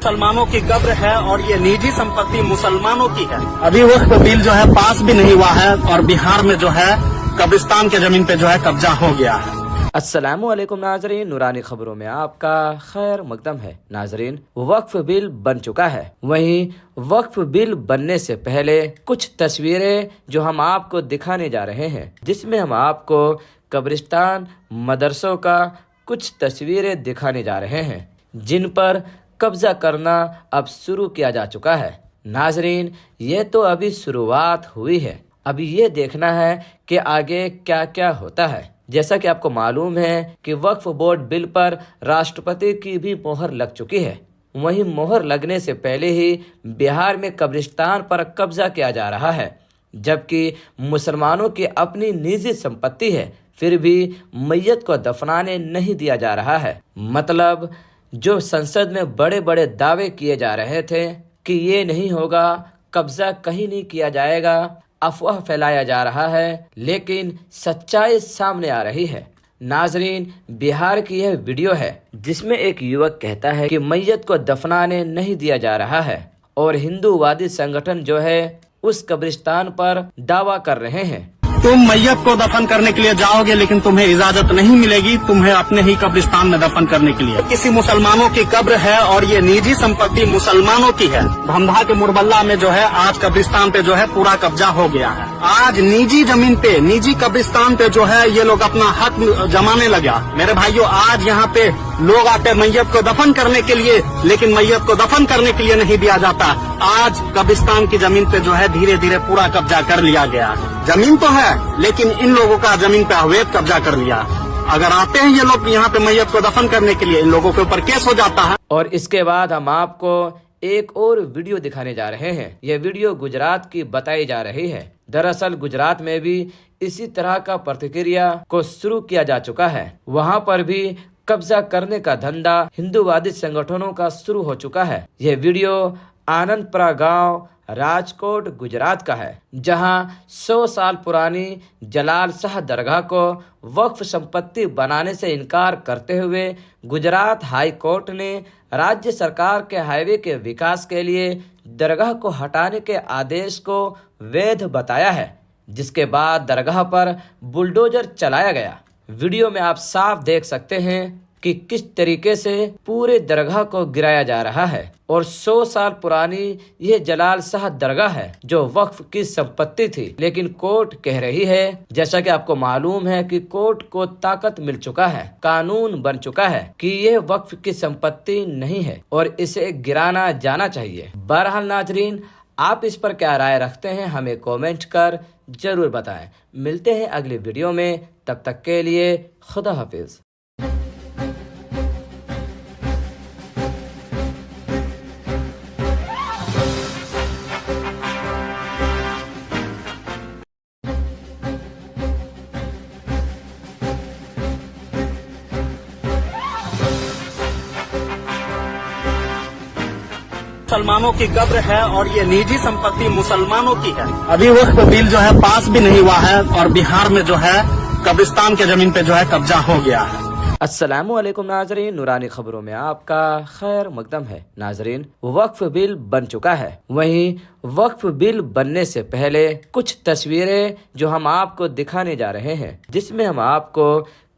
मुसलमानों की कब्र है और ये निजी संपत्ति मुसलमानों की है। अभी वक्फ बिल जो है पास भी नहीं हुआ है और बिहार में जो है कब्रिस्तान के जमीन पे जो है कब्जा हो गया है। अस्सलामुअलैकुम नाजरीन, नूरानी खबरों में आपका खैर मकदम है। नाजरीन, वक्फ बिल बन चुका है। वहीं वक्फ बिल बनने से पहले कुछ तस्वीरें जो हम आपको दिखाने जा रहे हैं, जिसमें हम आपको कब्रिस्तान मदरसों का कुछ तस्वीरें दिखाने जा रहे हैं, जिन पर कब्जा करना अब शुरू किया जा चुका है। नाजरीन, ये तो अभी शुरुआत हुई है। अभी ये देखना है कि आगे क्या क्या होता है। जैसा कि आपको मालूम है कि वक्फ बोर्ड बिल पर राष्ट्रपति की भी मोहर लग चुकी है। वहीं मोहर लगने से पहले ही बिहार में कब्रिस्तान पर कब्जा किया जा रहा है, जबकि मुसलमानों की अपनी निजी संपत्ति है, फिर भी मैयत को दफनाने नहीं दिया जा रहा है। मतलब जो संसद में बड़े बड़े दावे किए जा रहे थे कि ये नहीं होगा, कब्जा कहीं नहीं किया जाएगा, अफवाह फैलाया जा रहा है, लेकिन सच्चाई सामने आ रही है। नाजरीन, बिहार की यह वीडियो है जिसमें एक युवक कहता है कि मैयत को दफनाने नहीं दिया जा रहा है और हिंदूवादी संगठन जो है उस कब्रिस्तान पर दावा कर रहे हैं। तुम मैयत को दफन करने के लिए जाओगे, लेकिन तुम्हें इजाजत नहीं मिलेगी तुम्हें अपने ही कब्रिस्तान में दफन करने के लिए। किसी मुसलमानों की कब्र है और ये निजी संपत्ति मुसलमानों की है। धमधा के मुरबल्ला में जो है आज कब्रिस्तान पे जो है पूरा कब्जा हो गया है। आज निजी जमीन पे, निजी कब्रिस्तान पे जो है ये लोग अपना हक जमाने लगा। मेरे भाइयों, आज यहाँ पे लोग आते मैयत को दफन करने के लिए, लेकिन मैयत को दफन करने के लिए नहीं दिया जाता। आज कब्रिस्तान की जमीन पे जो है धीरे धीरे पूरा कब्जा कर लिया गया। जमीन तो है, लेकिन इन लोगों का जमीन पे अवैध कब्जा कर लिया। अगर आते हैं ये लोग यहाँ पे मैयत को दफन करने के लिए, इन लोगों के ऊपर केस हो जाता है। और इसके बाद हम आपको एक और वीडियो दिखाने जा रहे हैं। यह वीडियो गुजरात की बताई जा रही है। दरअसल गुजरात में भी इसी तरह का प्रतिक्रिया को शुरू किया जा चुका है। वहाँ पर भी कब्जा करने का धंधा हिंदूवादी संगठनों का शुरू हो चुका है। यह वीडियो आनंदपुरा गांव, राजकोट, गुजरात का है, जहां 100 साल पुरानी जलाल शाह दरगाह को वक्फ संपत्ति बनाने से इनकार करते हुए गुजरात हाई कोर्ट ने राज्य सरकार के हाईवे के विकास के लिए दरगाह को हटाने के आदेश को वैध बताया है, जिसके बाद दरगाह पर बुलडोजर चलाया गया। वीडियो में आप साफ देख सकते हैं कि किस तरीके से पूरे दरगाह को गिराया जा रहा है। और 100 साल पुरानी यह जलाल शाह दरगाह है जो वक्फ की संपत्ति थी, लेकिन कोर्ट कह रही है, जैसा कि आपको मालूम है कि कोर्ट को ताकत मिल चुका है, कानून बन चुका है कि यह वक्फ की संपत्ति नहीं है और इसे गिराना जाना चाहिए। बहरहाल नाजरीन, आप इस पर क्या राय रखते हैं हमें कमेंट कर जरूर बताएं। मिलते हैं अगली वीडियो में, तब तक के लिए खुदा हाफिज। मुसलमानों की कब्र है और ये निजी संपत्ति मुसलमानों की है। अभी वक्फ बिल जो है पास भी नहीं हुआ है और बिहार में जो है कब्रिस्तान के जमीन पे जो है कब्जा हो गया है। अस्सलामुअलैकुम नाजरीन, नूरानी खबरों में आपका खैर मकदम है। नाजरीन, वक्फ बिल बन चुका है। वहीं वक्फ बिल बनने से पहले कुछ तस्वीरें जो हम आपको दिखाने जा रहे हैं, जिसमें हम आपको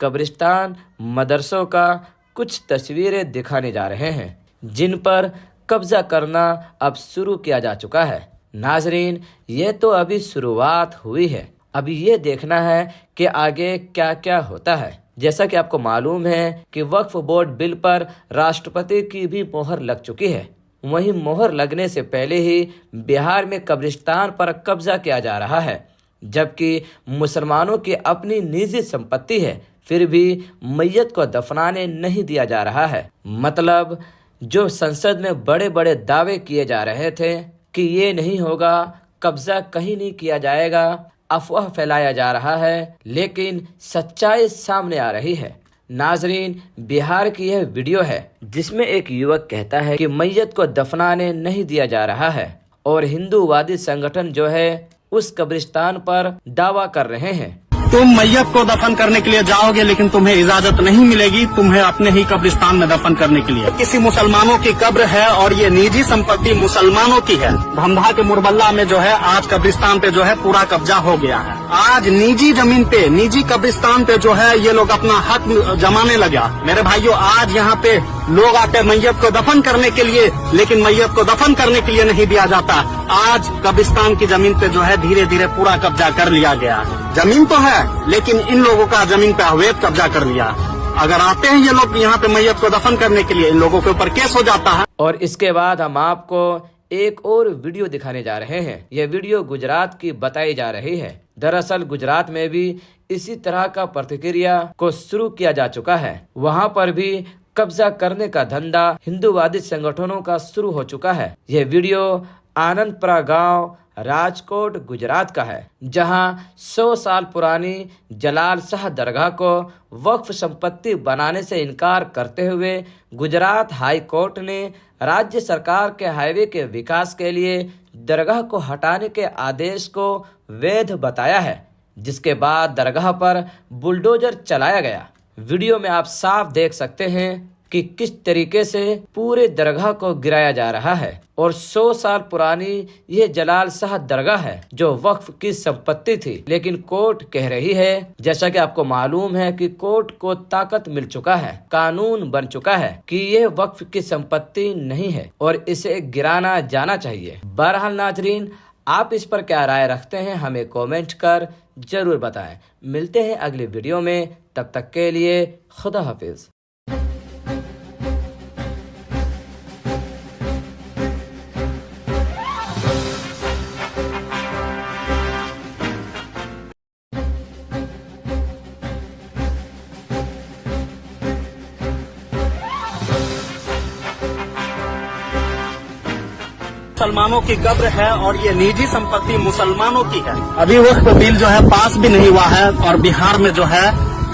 कब्रिस्तान मदरसों का कुछ तस्वीरें दिखाने जा रहे हैं, जिन पर कब्जा करना अब शुरू किया जा चुका है। नाजरीन, ये तो अभी शुरुआत हुई है। अभी ये देखना है कि आगे क्या क्या होता है। जैसा कि आपको मालूम है कि वक्फ बोर्ड बिल पर राष्ट्रपति की भी मोहर लग चुकी है। वहीं मोहर लगने से पहले ही बिहार में कब्रिस्तान पर कब्जा किया जा रहा है, जबकि मुसलमानों की अपनी निजी संपत्ति है, फिर भी मैयत को दफनाने नहीं दिया जा रहा है। मतलब जो संसद में बड़े बड़े दावे किए जा रहे थे कि ये नहीं होगा, कब्जा कहीं नहीं किया जाएगा, अफवाह फैलाया जा रहा है, लेकिन सच्चाई सामने आ रही है। नाजरीन, बिहार की यह वीडियो है जिसमें एक युवक कहता है कि मैयत को दफनाने नहीं दिया जा रहा है और हिंदूवादी संगठन जो है उस कब्रिस्तान पर दावा कर रहे हैं। तुम मैयत को दफन करने के लिए जाओगे लेकिन तुम्हें इजाजत नहीं मिलेगी, तुम्हें अपने ही कब्रिस्तान में दफन करने के लिए। किसी मुसलमानों की कब्र है और ये निजी संपत्ति मुसलमानों की है। भमधा के मुरबल्ला में जो है आज कब्रिस्तान पे जो है पूरा कब्जा हो गया है। आज निजी जमीन पे, निजी कब्रिस्तान पे जो है ये लोग अपना हक जमाने लगा। मेरे भाइयों, आज यहाँ पे लोग आते मैयत को दफन करने के लिए, लेकिन मैयत को दफन करने के लिए नहीं दिया जाता। आज कब्रिस्तान की जमीन पे जो है धीरे धीरे पूरा कब्जा कर लिया गया। जमीन तो है लेकिन इन लोगों का जमीन पे अवैध कब्जा कर लिया। अगर आते हैं ये लोग यहाँ पे मैयत को दफन करने के लिए, इन लोगों के ऊपर केस हो जाता है। और इसके बाद हम आपको एक और वीडियो दिखाने जा रहे हैं। यह वीडियो गुजरात की बताई जा रही है। दरअसल गुजरात में भी इसी तरह का प्रतिक्रिया को शुरू किया जा चुका है। वहाँ पर भी कब्जा करने का धंधा हिंदूवादी संगठनों का शुरू हो चुका है। यह वीडियो आनंदपुरा गांव राजकोट गुजरात का है, जहां 100 साल पुरानी जलाल शाह दरगाह को वक्फ संपत्ति बनाने से इनकार करते हुए गुजरात हाई कोर्ट ने राज्य सरकार के हाईवे के विकास के लिए दरगाह को हटाने के आदेश को वैध बताया है, जिसके बाद दरगाह पर बुलडोजर चलाया गया। वीडियो में आप साफ देख सकते हैं कि किस तरीके से पूरे दरगाह को गिराया जा रहा है। और 100 साल पुरानी यह जलाल शाह दरगाह है जो वक्फ की संपत्ति थी, लेकिन कोर्ट कह रही है, जैसा कि आपको मालूम है कि कोर्ट को ताकत मिल चुका है, कानून बन चुका है कि यह वक्फ की संपत्ति नहीं है और इसे गिराना जाना चाहिए। बहरहाल नाजरीन, आप इस पर क्या राय रखते हैं हमें कमेंट कर जरूर बताएं। मिलते हैं अगली वीडियो में, तब तक के लिए खुदा हाफिज। मुसलमानों की कब्र है और ये निजी संपत्ति मुसलमानों की है। अभी वक्त बिल जो है पास भी नहीं हुआ है और बिहार में जो है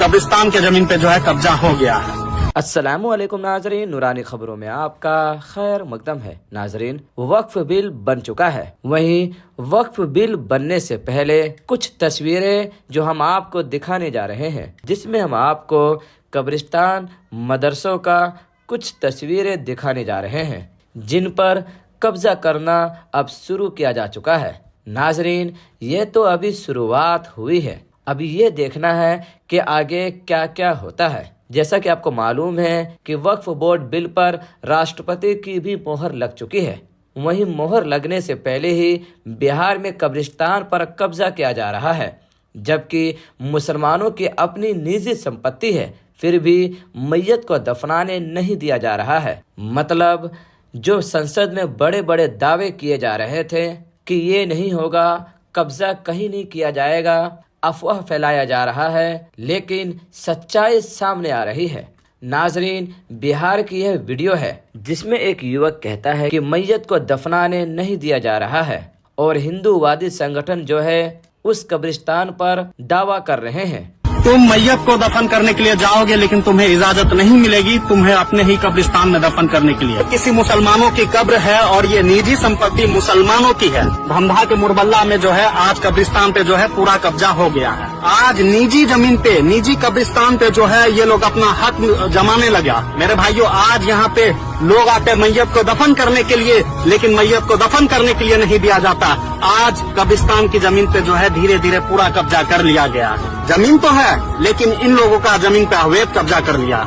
कब्रिस्तान के जमीन पे जो है कब्जा हो गया है। अस्सलामुअलैकुम नाजरीन, नूरानी खबरों में आपका खैर मकदम है। नाजरीन, वक्फ बिल बन चुका है। वहीं वक्फ बिल बनने से पहले कुछ तस्वीरें जो हम आपको दिखाने जा रहे हैं, जिसमें हम आपको कब्रिस्तान मदरसों का कुछ तस्वीरें दिखाने जा रहे हैं, जिन पर कब्जा करना अब शुरू किया जा चुका है। नाजरीन, ये तो अभी शुरुआत हुई है। अभी ये देखना है कि आगे क्या क्या होता है। जैसा कि आपको मालूम है कि वक्फ बोर्ड बिल पर राष्ट्रपति की भी मोहर लग चुकी है। वहीं मोहर लगने से पहले ही बिहार में कब्रिस्तान पर कब्जा किया जा रहा है, जबकि मुसलमानों की अपनी निजी संपत्ति है, फिर भी मैयत को दफनाने नहीं दिया जा रहा है। मतलब जो संसद में बड़े बड़े दावे किए जा रहे थे कि ये नहीं होगा, कब्जा कहीं नहीं किया जाएगा, अफवाह फैलाया जा रहा है, लेकिन सच्चाई सामने आ रही है। नाजरीन, बिहार की यह वीडियो है जिसमें एक युवक कहता है कि मैयत को दफनाने नहीं दिया जा रहा है और हिंदूवादी संगठन जो है उस कब्रिस्तान पर दावा कर रहे हैं। तुम मैयत को दफन करने के लिए जाओगे लेकिन तुम्हें इजाजत नहीं मिलेगी, तुम्हें अपने ही कब्रिस्तान में दफन करने के लिए। किसी मुसलमानों की कब्र है और ये निजी संपत्ति मुसलमानों की है। भमधा के मुरबल्ला में जो है आज कब्रिस्तान पे जो है पूरा कब्जा हो गया है। आज निजी जमीन पे, निजी कब्रिस्तान पे जो है ये लोग अपना हक जमाने लगा। मेरे भाइयों, आज यहाँ पे लोग आते मैयत को दफन करने के लिए, लेकिन मैयत को दफन करने के लिए नहीं दिया जाता। आज कब्रिस्तान की जमीन पे जो है धीरे धीरे पूरा कब्जा कर लिया गया। जमीन तो है लेकिन इन लोगों का जमीन पे अवैध कब्जा कर लिया।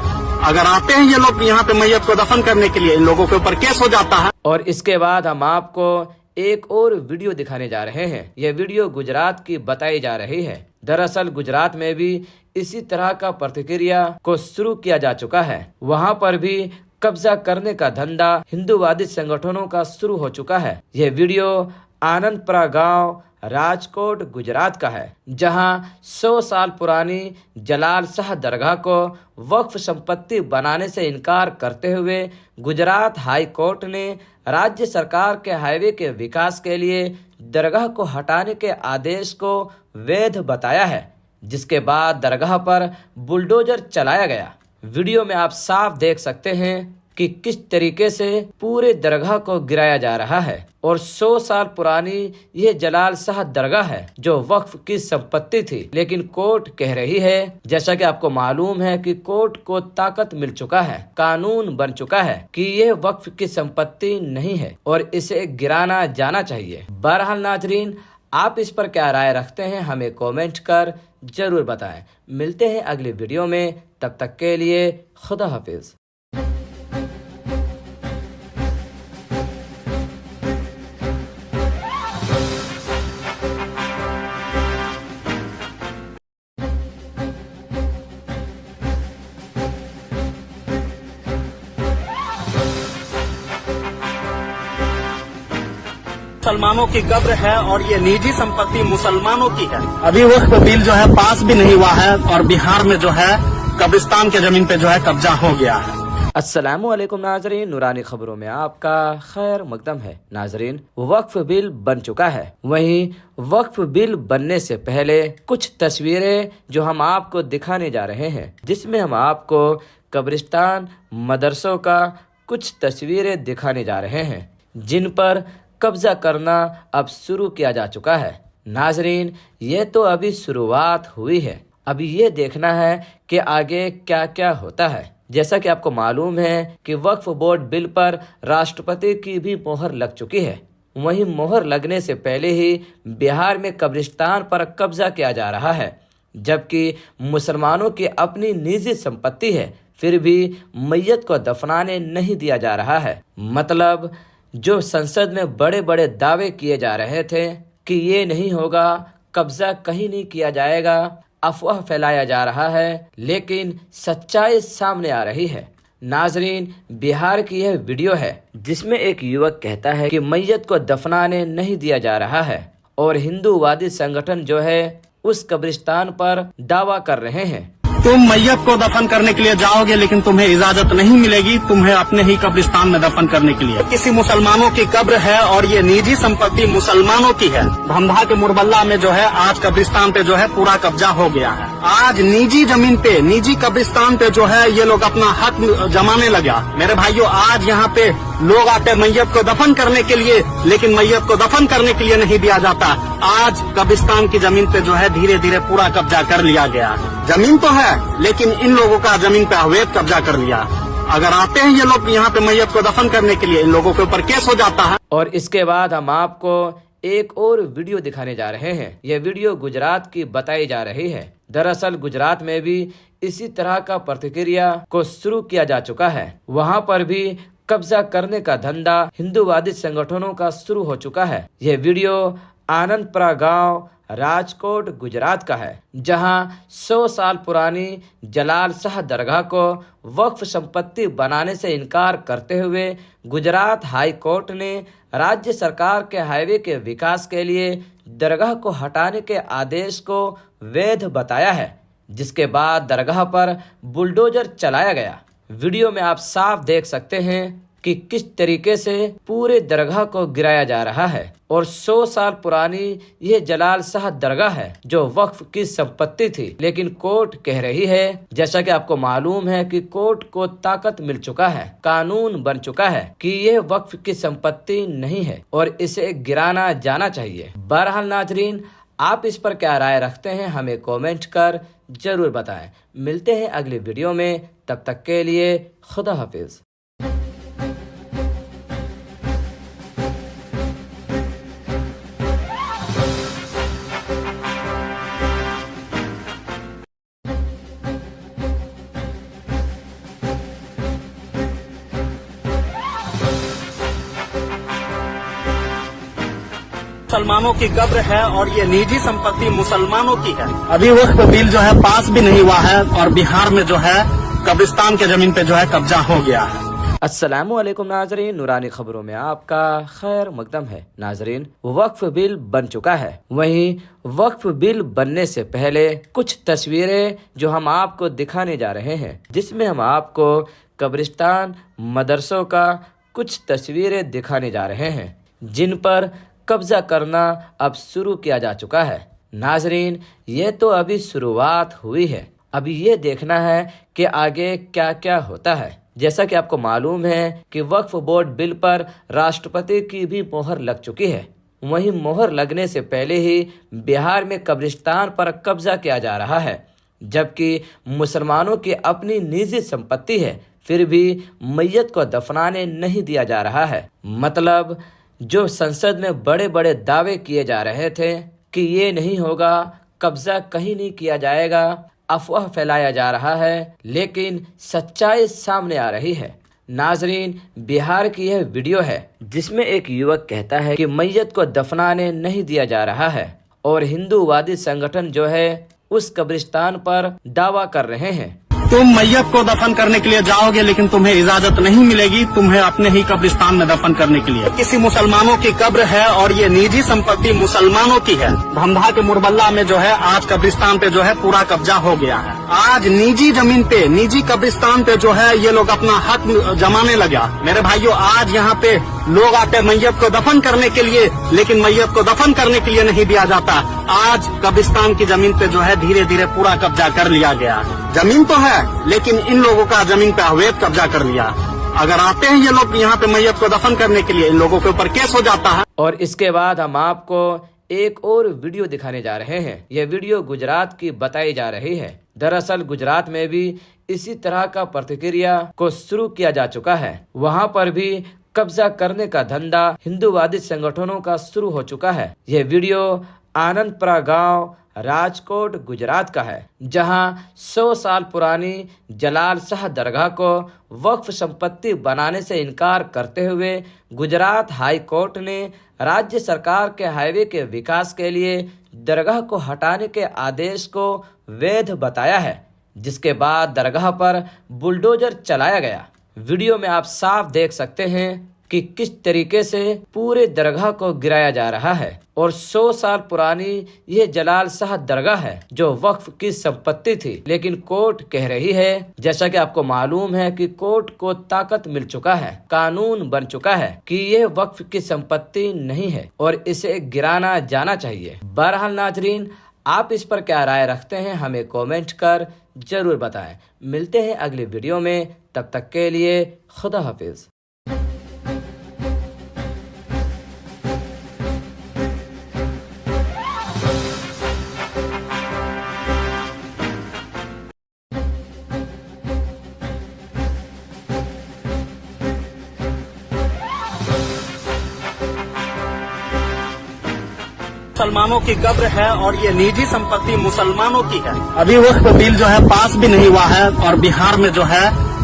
अगर आते हैं ये लोग यहाँ पे मैयत को दफन करने के लिए, इन लोगों के ऊपर केस हो जाता है। और इसके बाद हम आपको एक और वीडियो दिखाने जा रहे हैं। यह वीडियो गुजरात की बताई जा रही है। दरअसल गुजरात में भी इसी तरह का प्रतिक्रिया को शुरू किया जा चुका है। वहाँ पर भी कब्जा करने का धंधा हिंदूवादी संगठनों का शुरू हो चुका है। यह वीडियो आनंदपुरा गांव राजकोट गुजरात का है, जहां 100 साल पुरानी जलाल शाह दरगाह को वक्फ संपत्ति बनाने से इनकार करते हुए गुजरात हाई कोर्ट ने राज्य सरकार के हाईवे के विकास के लिए दरगाह को हटाने के आदेश को वैध बताया है, जिसके बाद दरगाह पर बुलडोजर चलाया गया। वीडियो में आप साफ देख सकते हैं कि किस तरीके से पूरे दरगाह को गिराया जा रहा है और 100 साल पुरानी ये जलाल शाह दरगाह है जो वक्फ की संपत्ति थी, लेकिन कोर्ट कह रही है, जैसा कि आपको मालूम है कि कोर्ट को ताकत मिल चुका है, कानून बन चुका है कि ये वक्फ की संपत्ति नहीं है और इसे गिराना जाना चाहिए। बहरहाल नाजरीन, आप इस पर क्या राय रखते हैं हमें कमेंट कर जरूर बताएं। मिलते हैं अगली वीडियो में, तब तक के लिए खुदा हाफिज। मुसलमानों की कब्र है और ये निजी संपत्ति मुसलमानों की है। अभी वक्फ बिल जो है पास भी नहीं हुआ है और बिहार में जो है कब्रिस्तान के जमीन पे जो है कब्जा हो गया है। अस्सलामुअलैकुम नाजरीन, नूरानी खबरों में आपका खैर मकदम है। नाजरीन, वक्फ बिल बन चुका है। वहीं वक्फ बिल बनने से पहले कुछ तस्वीरें जो हम आपको दिखाने जा रहे हैं, जिसमें हम आपको कब्रिस्तान, मदरसों का कुछ तस्वीरें दिखाने जा रहे हैं, जिन पर कब्जा करना अब शुरू किया जा चुका है। नाजरीन, ये तो अभी शुरुआत हुई है, अभी ये देखना है कि आगे क्या क्या होता है। जैसा कि आपको मालूम है कि वक्फ बोर्ड बिल पर राष्ट्रपति की भी मोहर लग चुकी है। वहीं मोहर लगने से पहले ही बिहार में कब्रिस्तान पर कब्जा किया जा रहा है, जबकि मुसलमानों की अपनी निजी संपत्ति है, फिर भी मैयत को दफनाने नहीं दिया जा रहा है। मतलब जो संसद में बड़े बड़े दावे किए जा रहे थे कि ये नहीं होगा, कब्जा कहीं नहीं किया जाएगा, अफवाह फैलाया जा रहा है, लेकिन सच्चाई सामने आ रही है। नाजरीन, बिहार की यह वीडियो है जिसमें एक युवक कहता है कि मैयत को दफनाने नहीं दिया जा रहा है और हिंदूवादी संगठन जो है उस कब्रिस्तान पर दावा कर रहे हैं। तुम मैयत को दफन करने के लिए जाओगे लेकिन तुम्हें इजाजत नहीं मिलेगी तुम्हें अपने ही कब्रिस्तान में दफन करने के लिए। किसी मुसलमानों की कब्र है और ये निजी संपत्ति मुसलमानों की है। भमधा के मुरबल्ला में जो है आज कब्रिस्तान पे जो है पूरा कब्जा हो गया है। आज निजी जमीन पे, निजी कब्रिस्तान पे जो है ये लोग अपना हक जमाने लगा। मेरे भाइयों, आज यहाँ पे लोग आते मैयत को दफन करने के लिए, लेकिन मैयत को दफन करने के लिए नहीं दिया जाता। आज कब्रिस्तान की जमीन पे जो है धीरे धीरे पूरा कब्जा कर लिया गया। जमीन तो है लेकिन इन लोगों का जमीन पे अवैध कब्जा कर लिया। अगर आते हैं ये लोग यहाँ पे मैयत को दफन करने के लिए, इन लोगों के ऊपर केस हो जाता है। और इसके बाद हम आपको एक और वीडियो दिखाने जा रहे हैं। यह वीडियो गुजरात की बताई जा रही है। दरअसल गुजरात में भी इसी तरह का प्रतिक्रिया को शुरू किया जा चुका है। वहाँ पर भी कब्जा करने का धंधा हिंदूवादी संगठनों का शुरू हो चुका है। यह वीडियो आनंदपुरा गांव, राजकोट, गुजरात का है, जहां 100 साल पुरानी जलाल शाह दरगाह को वक्फ संपत्ति बनाने से इनकार करते हुए गुजरात हाई कोर्ट ने राज्य सरकार के हाईवे के विकास के लिए दरगाह को हटाने के आदेश को वैध बताया है, जिसके बाद दरगाह पर बुलडोजर चलाया गया। वीडियो में आप साफ देख सकते हैं कि किस तरीके से पूरे दरगाह को गिराया जा रहा है और 100 साल पुरानी ये जलाल शाह दरगाह है जो वक्फ की संपत्ति थी, लेकिन कोर्ट कह रही है, जैसा कि आपको मालूम है कि कोर्ट को ताकत मिल चुका है, कानून बन चुका है कि ये वक्फ की संपत्ति नहीं है और इसे गिराना जाना चाहिए। बहरहाल नाजरीन, आप इस पर क्या राय रखते हैं हमें कमेंट कर जरूर बताएं। मिलते हैं अगली वीडियो में, तब तक के लिए खुदा हाफिज। मुसलमानों की कब्र है और ये निजी संपत्ति मुसलमानों की है। अभी वक्फ बिल जो है पास भी नहीं हुआ है और बिहार में जो है कब्रिस्तान के जमीन पे जो है कब्जा हो गया है। अस्सलामुअलैकुम नाजरीन, नूरानी खबरों में आपका खैर मकदम है। नाजरीन, वक्फ बिल बन चुका है। वहीं वक्फ बिल बनने से पहले कुछ तस्वीरें जो हम आपको दिखाने जा रहे हैं, जिसमें हम आपको कब्रिस्तान, मदरसों का कुछ तस्वीरें दिखाने जा रहे हैं, जिन पर कब्जा करना अब शुरू किया जा चुका है। नाजरीन, ये तो अभी शुरुआत हुई है, अभी ये देखना है कि आगे क्या क्या होता है। जैसा कि आपको मालूम है कि वक्फ बोर्ड बिल पर राष्ट्रपति की भी मोहर लग चुकी है। वहीं मोहर लगने से पहले ही बिहार में कब्रिस्तान पर कब्जा किया जा रहा है, जबकि मुसलमानों की अपनी निजी संपत्ति है, फिर भी मैयत को दफनाने नहीं दिया जा रहा है। मतलब जो संसद में बड़े बड़े दावे किए जा रहे थे कि ये नहीं होगा, कब्जा कहीं नहीं किया जाएगा, अफवाह फैलाया जा रहा है, लेकिन सच्चाई सामने आ रही है। नाजरीन, बिहार की यह वीडियो है जिसमें एक युवक कहता है कि मैयत को दफनाने नहीं दिया जा रहा है और हिंदूवादी संगठन जो है उस कब्रिस्तान पर दावा कर रहे हैं। तुम मैयत को दफन करने के लिए जाओगे, लेकिन तुम्हें इजाजत नहीं मिलेगी तुम्हें अपने ही कब्रिस्तान में दफन करने के लिए। किसी मुसलमानों की कब्र है और ये निजी संपत्ति मुसलमानों की है। भमधा के मुरबल्ला में जो है आज कब्रिस्तान पे जो है पूरा कब्जा हो गया है। आज निजी जमीन पे, निजी कब्रिस्तान पे जो है ये लोग अपना हक जमाने लगा। मेरे भाइयों, आज यहाँ पे लोग आते मैयत को दफन करने के लिए, लेकिन मैयत को दफन करने के लिए नहीं दिया जाता। आज कब्रिस्तान की जमीन पे जो है धीरे धीरे पूरा कब्जा कर लिया गया। जमीन तो है, लेकिन इन लोगों का जमीन पे अवैध कब्जा कर लिया। अगर आते हैं ये लोग यहाँ पे मैयत को दफन करने के लिए, इन लोगों के ऊपर केस हो जाता है। और इसके बाद हम आपको एक और वीडियो दिखाने जा रहे हैं। यह वीडियो गुजरात की बताई जा रही है। दरअसल गुजरात में भी इसी तरह का प्रतिक्रिया को शुरू किया जा चुका है। वहाँ पर भी कब्जा करने का धंधा हिंदूवादी संगठनों का शुरू हो चुका है। यह वीडियो आनंदपुरा गांव राजकोट गुजरात का है, जहां 100 साल पुरानी जलाल शाह दरगाह को वक्फ संपत्ति बनाने से इनकार करते हुए गुजरात हाई कोर्ट ने राज्य सरकार के हाईवे के विकास के लिए दरगाह को हटाने के आदेश को वैध बताया है, जिसके बाद दरगाह पर बुलडोजर चलाया गया। वीडियो में आप साफ देख सकते हैं कि किस तरीके से पूरे दरगाह को गिराया जा रहा है। और 100 साल पुरानी यह जलाल शाह दरगाह है जो वक्फ की संपत्ति थी, लेकिन कोर्ट कह रही है, जैसा कि आपको मालूम है कि कोर्ट को ताकत मिल चुका है, कानून बन चुका है कि यह वक्फ की संपत्ति नहीं है और इसे गिराना जाना चाहिए। बहरहाल नाजरीन, आप इस पर क्या राय रखते हैं हमें कमेंट कर जरूर बताएं। मिलते हैं अगली वीडियो में, तब तक के लिए खुदा हाफिज। मुसलमानों की कब्र है और ये निजी संपत्ति मुसलमानों की है। अभी वक्फ बिल जो है पास भी नहीं हुआ है और बिहार में जो है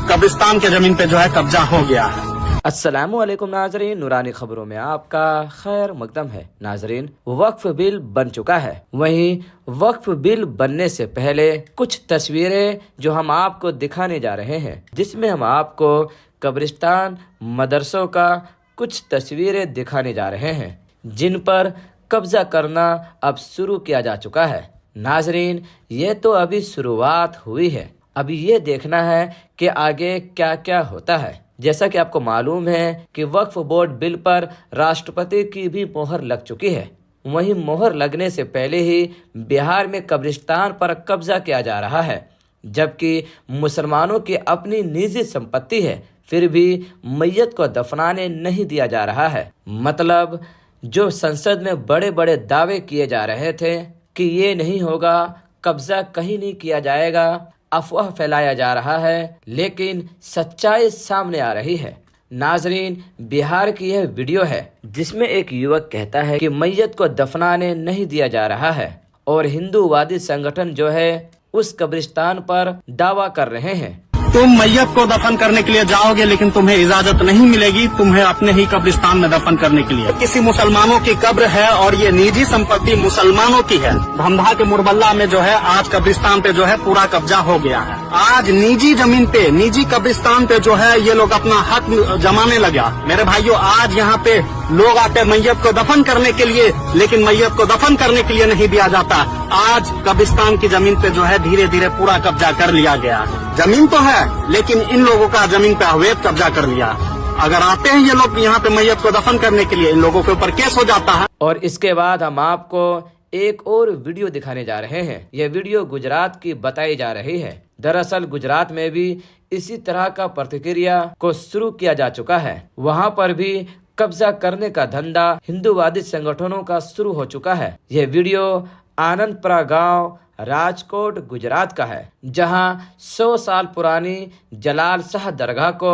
कब्रिस्तान के जमीन पे जो है कब्जा हो गया है। अस्सलामु अलैकुम नाजरीन, नूरानी खबरों में आपका खैर मकदम है। नाजरीन, वक्फ बिल बन चुका है। वहीं वक्फ बिल बनने से पहले कुछ तस्वीरें जो हम आपको दिखाने जा रहे हैं, जिसमें हम आपको कब्रिस्तान मदरसों का कुछ तस्वीरें दिखाने जा रहे हैं, जिन पर कब्जा करना अब शुरू किया जा चुका है। नाजरीन, ये तो अभी शुरुआत हुई है, अभी ये देखना है कि आगे क्या क्या होता है। जैसा कि आपको मालूम है कि वक्फ बोर्ड बिल पर राष्ट्रपति की भी मोहर लग चुकी है। वहीं मोहर लगने से पहले ही बिहार में कब्रिस्तान पर कब्जा किया जा रहा है, जबकि मुसलमानों की अपनी निजी संपत्ति है, फिर भी मैयत को दफनाने नहीं दिया जा रहा है। मतलब जो संसद में बड़े बड़े दावे किए जा रहे थे कि ये नहीं होगा, कब्जा कहीं नहीं किया जाएगा, अफवाह फैलाया जा रहा है, लेकिन सच्चाई सामने आ रही है। नाजरीन, बिहार की यह वीडियो है जिसमें एक युवक कहता है कि मैयत को दफनाने नहीं दिया जा रहा है और हिंदूवादी संगठन जो है उस कब्रिस्तान पर दावा कर रहे हैं। तुम मैयत को दफन करने के लिए जाओगे, लेकिन तुम्हें इजाजत नहीं मिलेगी तुम्हें अपने ही कब्रिस्तान में दफन करने के लिए। किसी मुसलमानों की कब्र है और ये निजी संपत्ति मुसलमानों की है। भमधा के मुरबल्ला में जो है आज कब्रिस्तान पे जो है पूरा कब्जा हो गया है। आज निजी जमीन पे, निजी कब्रिस्तान पे जो है ये लोग अपना हक जमाने लगा। मेरे भाइयों, आज यहाँ पे लोग आते मैयत को दफन करने के लिए, लेकिन मैयत को दफन करने के लिए नहीं दिया जाता। आज कब्रिस्तान की जमीन पे जो है धीरे धीरे पूरा कब्जा कर लिया गया। जमीन तो है, लेकिन इन लोगों का जमीन पे अवैध कब्जा कर लिया। अगर आते हैं ये लोग यहाँ पे मैयत को दफन करने के लिए, इन लोगों के ऊपर केस हो जाता है। और इसके बाद हम आपको एक और वीडियो दिखाने जा रहे हैं। यह वीडियो गुजरात की बताई जा रही है। दरअसल गुजरात में भी इसी तरह का प्रतिक्रिया को शुरू किया जा चुका है। वहां पर भी कब्जा करने का धंधा हिंदूवादी संगठनों का शुरू हो चुका है। यह वीडियो आनंदपुरा गांव राजकोट गुजरात का है, जहां 100 साल पुरानी जलाल शाह दरगाह को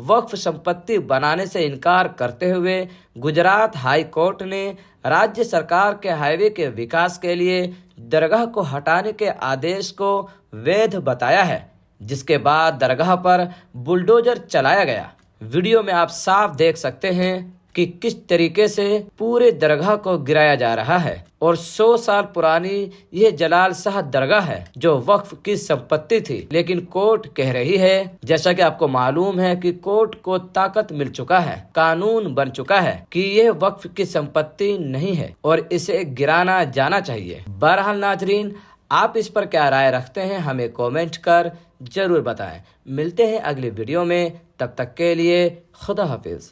वक्फ संपत्ति बनाने से इनकार करते हुए गुजरात हाई कोर्ट ने राज्य सरकार के हाईवे के विकास के लिए दरगाह को हटाने के आदेश को वैध बताया है, जिसके बाद दरगाह पर बुलडोजर चलाया गया। वीडियो में आप साफ देख सकते हैं कि किस तरीके से पूरे दरगाह को गिराया जा रहा है और 100 साल पुरानी यह जलाल शाह दरगाह है जो वक्फ की संपत्ति थी। लेकिन कोर्ट कह रही है, जैसा कि आपको मालूम है कि कोर्ट को ताकत मिल चुका है, कानून बन चुका है कि यह वक्फ की संपत्ति नहीं है और इसे गिराना जाना चाहिए। बहरहाल नाजरीन, आप इस पर क्या राय रखते हैं हमें कमेंट कर जरूर बताएं। मिलते हैं अगले वीडियो में, तब तक के लिए खुदा हाफिज।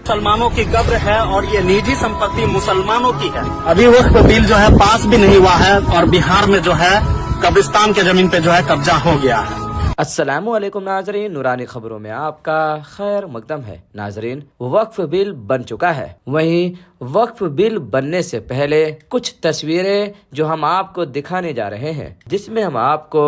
मुसलमानों की कब्र है और ये निजी संपत्ति मुसलमानों की है। अभी वक्त बिल जो है पास भी नहीं हुआ है और बिहार में जो है कब्रिस्तान के जमीन पे जो है कब्जा हो गया है। अस्सलामुअलैकुम नाजरीन, नूरानी खबरों में आपका खैर मकदम है। नाजरीन, वक्फ बिल बन चुका है। वहीं वक्फ बिल बनने से पहले कुछ तस्वीरें जो हम आपको दिखाने जा रहे हैं, जिसमें हम आपको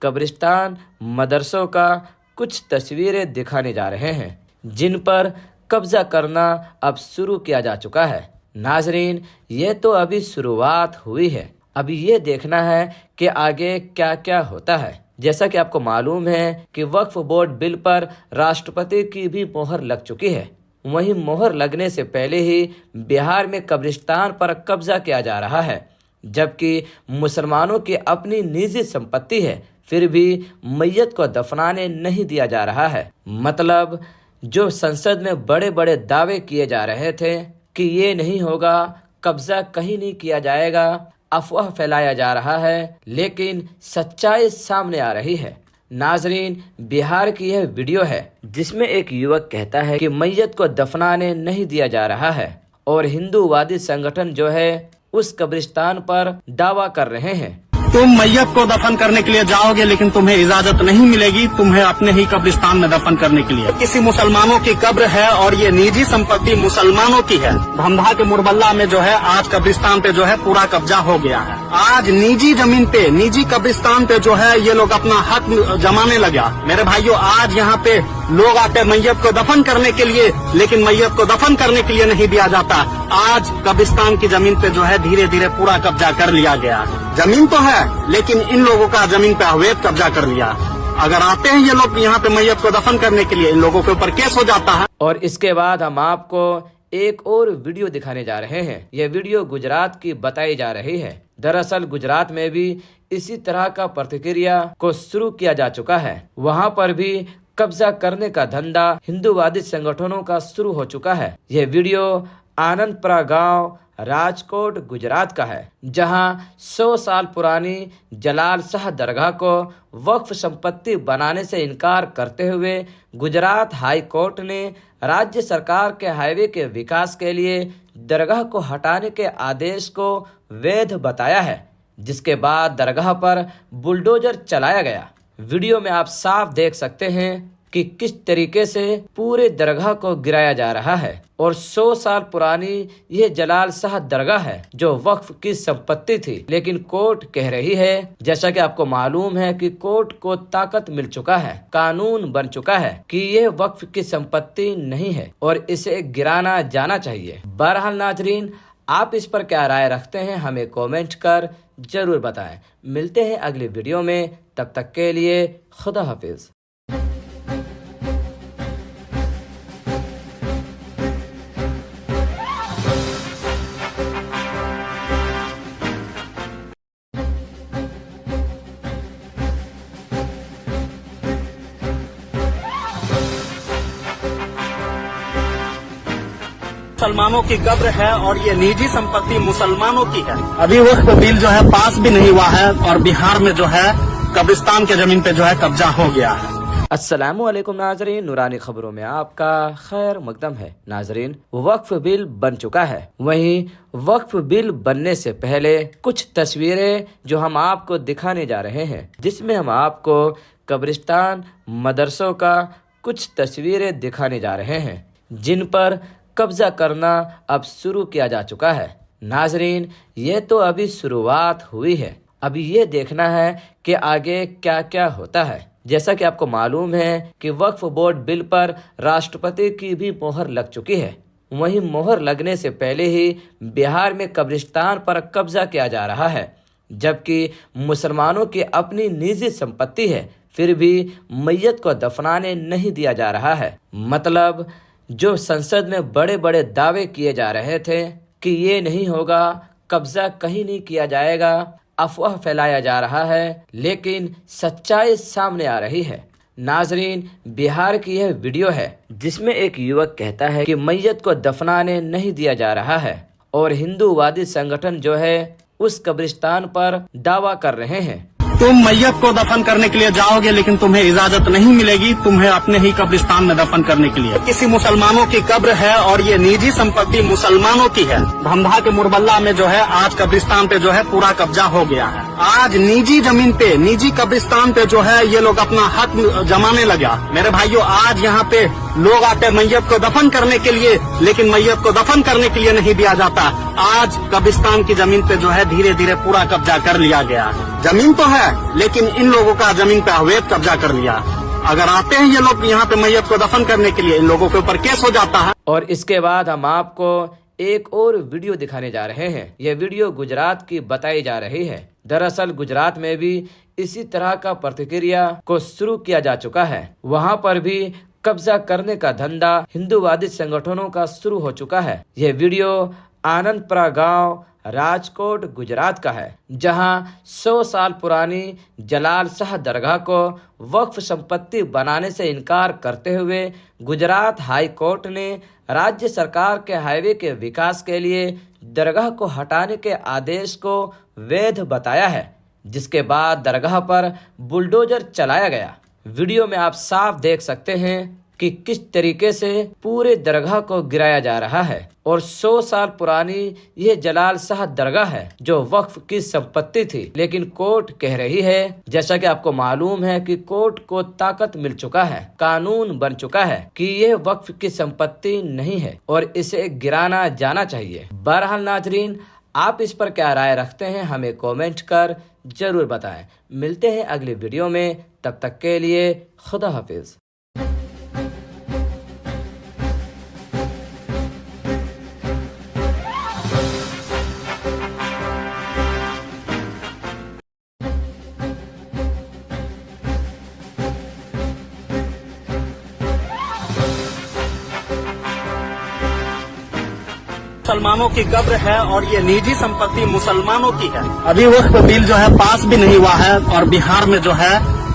कब्रिस्तान मदरसों का कुछ तस्वीरें दिखाने जा रहे हैं, जिन पर कब्जा करना अब शुरू किया जा चुका है। नाजरीन, ये तो अभी शुरुआत हुई है, अभी ये देखना है कि आगे क्या क्या होता है। जैसा कि आपको मालूम है कि वक्फ बोर्ड बिल पर राष्ट्रपति की भी मोहर लग चुकी है। वहीं मोहर लगने से पहले ही बिहार में कब्रिस्तान पर कब्जा किया जा रहा है, जबकि मुसलमानों की अपनी निजी संपत्ति है, फिर भी मैयत को दफनाने नहीं दिया जा रहा है। मतलब जो संसद में बड़े बड़े दावे किए जा रहे थे कि ये नहीं होगा, कब्जा कहीं नहीं किया जाएगा, अफवाह फैलाया जा रहा है, लेकिन सच्चाई सामने आ रही है। नाजरीन, बिहार की यह वीडियो है जिसमें एक युवक कहता है कि मैयत को दफनाने नहीं दिया जा रहा है और हिंदूवादी संगठन जो है उस कब्रिस्तान पर दावा कर रहे हैं। तुम मैयत को दफन करने के लिए जाओगे लेकिन तुम्हें इजाजत नहीं मिलेगी तुम्हें अपने ही कब्रिस्तान में दफन करने के लिए। किसी मुसलमानों की कब्र है और ये निजी संपत्ति मुसलमानों की है। भमधा के मुरबल्ला में जो है आज कब्रिस्तान पे जो है पूरा कब्जा हो गया है। आज निजी जमीन पे, निजी कब्रिस्तान पे जो है ये लोग अपना हक जमाने लगा। मेरे भाइयों, आज यहाँ पे लोग आते मैयत को दफन करने के लिए, लेकिन मैयत को दफन करने के लिए नहीं दिया जाता। आज कब्रिस्तान की जमीन पे जो है धीरे धीरे पूरा कब्जा कर लिया गया। जमीन तो है लेकिन इन लोगों का जमीन पे अवैध कब्जा कर लिया। अगर आते हैं ये लोग यहाँ पे मैयत को दफन करने के लिए, इन लोगों के ऊपर केस हो जाता है। और इसके बाद हम आपको एक और वीडियो दिखाने जा रहे हैं। यह वीडियो गुजरात की बताई जा रही है। दरअसल गुजरात में भी इसी तरह का प्रतिक्रिया को शुरू किया जा चुका है। वहाँ पर भी कब्जा करने का धंधा हिंदूवादी संगठनों का शुरू हो चुका है। यह वीडियो आनंदपुरा गांव राजकोट गुजरात का है, जहां 100 साल पुरानी जलाल शाह दरगाह को वक्फ संपत्ति बनाने से इनकार करते हुए गुजरात हाई कोर्ट ने राज्य सरकार के हाईवे के विकास के लिए दरगाह को हटाने के आदेश को वैध बताया है, जिसके बाद दरगाह पर बुलडोजर चलाया गया। वीडियो में आप साफ देख सकते हैं कि किस तरीके से पूरे दरगाह को गिराया जा रहा है और 100 साल पुरानी यह जलाल शाह दरगाह है जो वक्फ की संपत्ति थी। लेकिन कोर्ट कह रही है, जैसा कि आपको मालूम है कि कोर्ट को ताकत मिल चुका है, कानून बन चुका है कि यह वक्फ की संपत्ति नहीं है और इसे गिराना जाना चाहिए। बहरहाल नाजरीन, आप इस पर क्या राय रखते हैं हमें कमेंट कर जरूर बताएं। मिलते हैं अगली वीडियो में, तब तक के लिए खुदा हाफिज। मुसलमानों की कब्र है और ये निजी संपत्ति मुसलमानों की है। अभी वक्त बिल जो है पास भी नहीं हुआ है और बिहार में जो है कब्रिस्तान के जमीन पे जो है कब्जा हो गया है। अस्सलामुअलैकुम नाजरीन, नूरानी खबरों में आपका खैर मकदम है। नाजरीन, वक्फ बिल बन चुका है। वहीं वक्फ बिल बनने से पहले कुछ तस्वीरें जो हम आपको दिखाने जा रहे हैं, जिसमें हम आपको कब्रिस्तान मदरसों का कुछ तस्वीरें दिखाने जा रहे हैं, जिन पर कब्जा करना अब शुरू किया जा चुका है। नाजरीन, ये तो अभी शुरुआत हुई है। अभी ये देखना है कि आगे क्या क्या होता है। जैसा कि आपको मालूम है कि वक्फ बोर्ड बिल पर राष्ट्रपति की भी मोहर लग चुकी है। वहीं मोहर लगने से पहले ही बिहार में कब्रिस्तान पर कब्जा किया जा रहा है, जबकि मुसलमानों की अपनी निजी संपत्ति है, फिर भी मैयत को दफनाने नहीं दिया जा रहा है। मतलब जो संसद में बड़े बड़े दावे किए जा रहे थे कि ये नहीं होगा, कब्जा कहीं नहीं किया जाएगा, अफवाह फैलाया जा रहा है, लेकिन सच्चाई सामने आ रही है। नाजरीन, बिहार की यह वीडियो है जिसमें एक युवक कहता है कि मैयत को दफनाने नहीं दिया जा रहा है और हिंदूवादी संगठन जो है उस कब्रिस्तान पर दावा कर रहे हैं। तुम मैयत को दफन करने के लिए जाओगे लेकिन तुम्हें इजाजत नहीं मिलेगी तुम्हें अपने ही कब्रिस्तान में दफन करने के लिए। किसी मुसलमानों की कब्र है और ये निजी संपत्ति मुसलमानों की है। भमधा के मुरबल्ला में जो है आज कब्रिस्तान पे जो है पूरा कब्जा हो गया है। आज निजी जमीन पे, निजी कब्रिस्तान पे जो है ये लोग अपना हक जमाने लगा। मेरे भाइयों, आज यहाँ पे लोग आते मैयत को दफन करने के लिए, लेकिन मैयत को दफन करने के लिए नहीं दिया जाता। आज कब्रिस्तान की जमीन पे जो है धीरे धीरे पूरा कब्जा कर लिया गया। जमीन तो है लेकिन इन लोगों का जमीन पे अवैध कब्जा कर लिया। अगर आते हैं ये लोग यहाँ पे मैयत को दफन करने के लिए, इन लोगों के ऊपर केस हो जाता है। और इसके बाद हम आपको एक और वीडियो दिखाने जा रहे हैं। यह वीडियो गुजरात की बताई जा रही है। दरअसल गुजरात में भी इसी तरह का प्रतिक्रिया को शुरू किया जा चुका है। वहाँ पर भी कब्जा करने का धंधा हिंदूवादी संगठनों का शुरू हो चुका है। यह वीडियो आनंदपुरा गांव राजकोट गुजरात का है, जहां 100 साल पुरानी जलाल शाह दरगाह को वक्फ संपत्ति बनाने से इनकार करते हुए गुजरात हाई कोर्ट ने राज्य सरकार के हाईवे के विकास के लिए दरगाह को हटाने के आदेश को वैध बताया है, जिसके बाद दरगाह पर बुलडोजर चलाया गया। वीडियो में आप साफ देख सकते हैं कि किस तरीके से पूरे दरगाह को गिराया जा रहा है। और 100 साल पुरानी यह जलाल शाह दरगाह है जो वक्फ की संपत्ति थी, लेकिन कोर्ट कह रही है, जैसा कि आपको मालूम है कि कोर्ट को ताकत मिल चुका है, कानून बन चुका है कि यह वक्फ की संपत्ति नहीं है और इसे गिराना जाना चाहिए। बहरहाल नाजरीन, आप इस पर क्या राय रखते हैं हमें कमेंट कर जरूर बताएं। मिलते हैं अगली वीडियो में, तब तक के लिए खुदा हाफिज। मुसलमानों की कब्र है और ये निजी संपत्ति मुसलमानों की है। अभी वक्त बिल जो है पास भी नहीं हुआ है और बिहार में जो है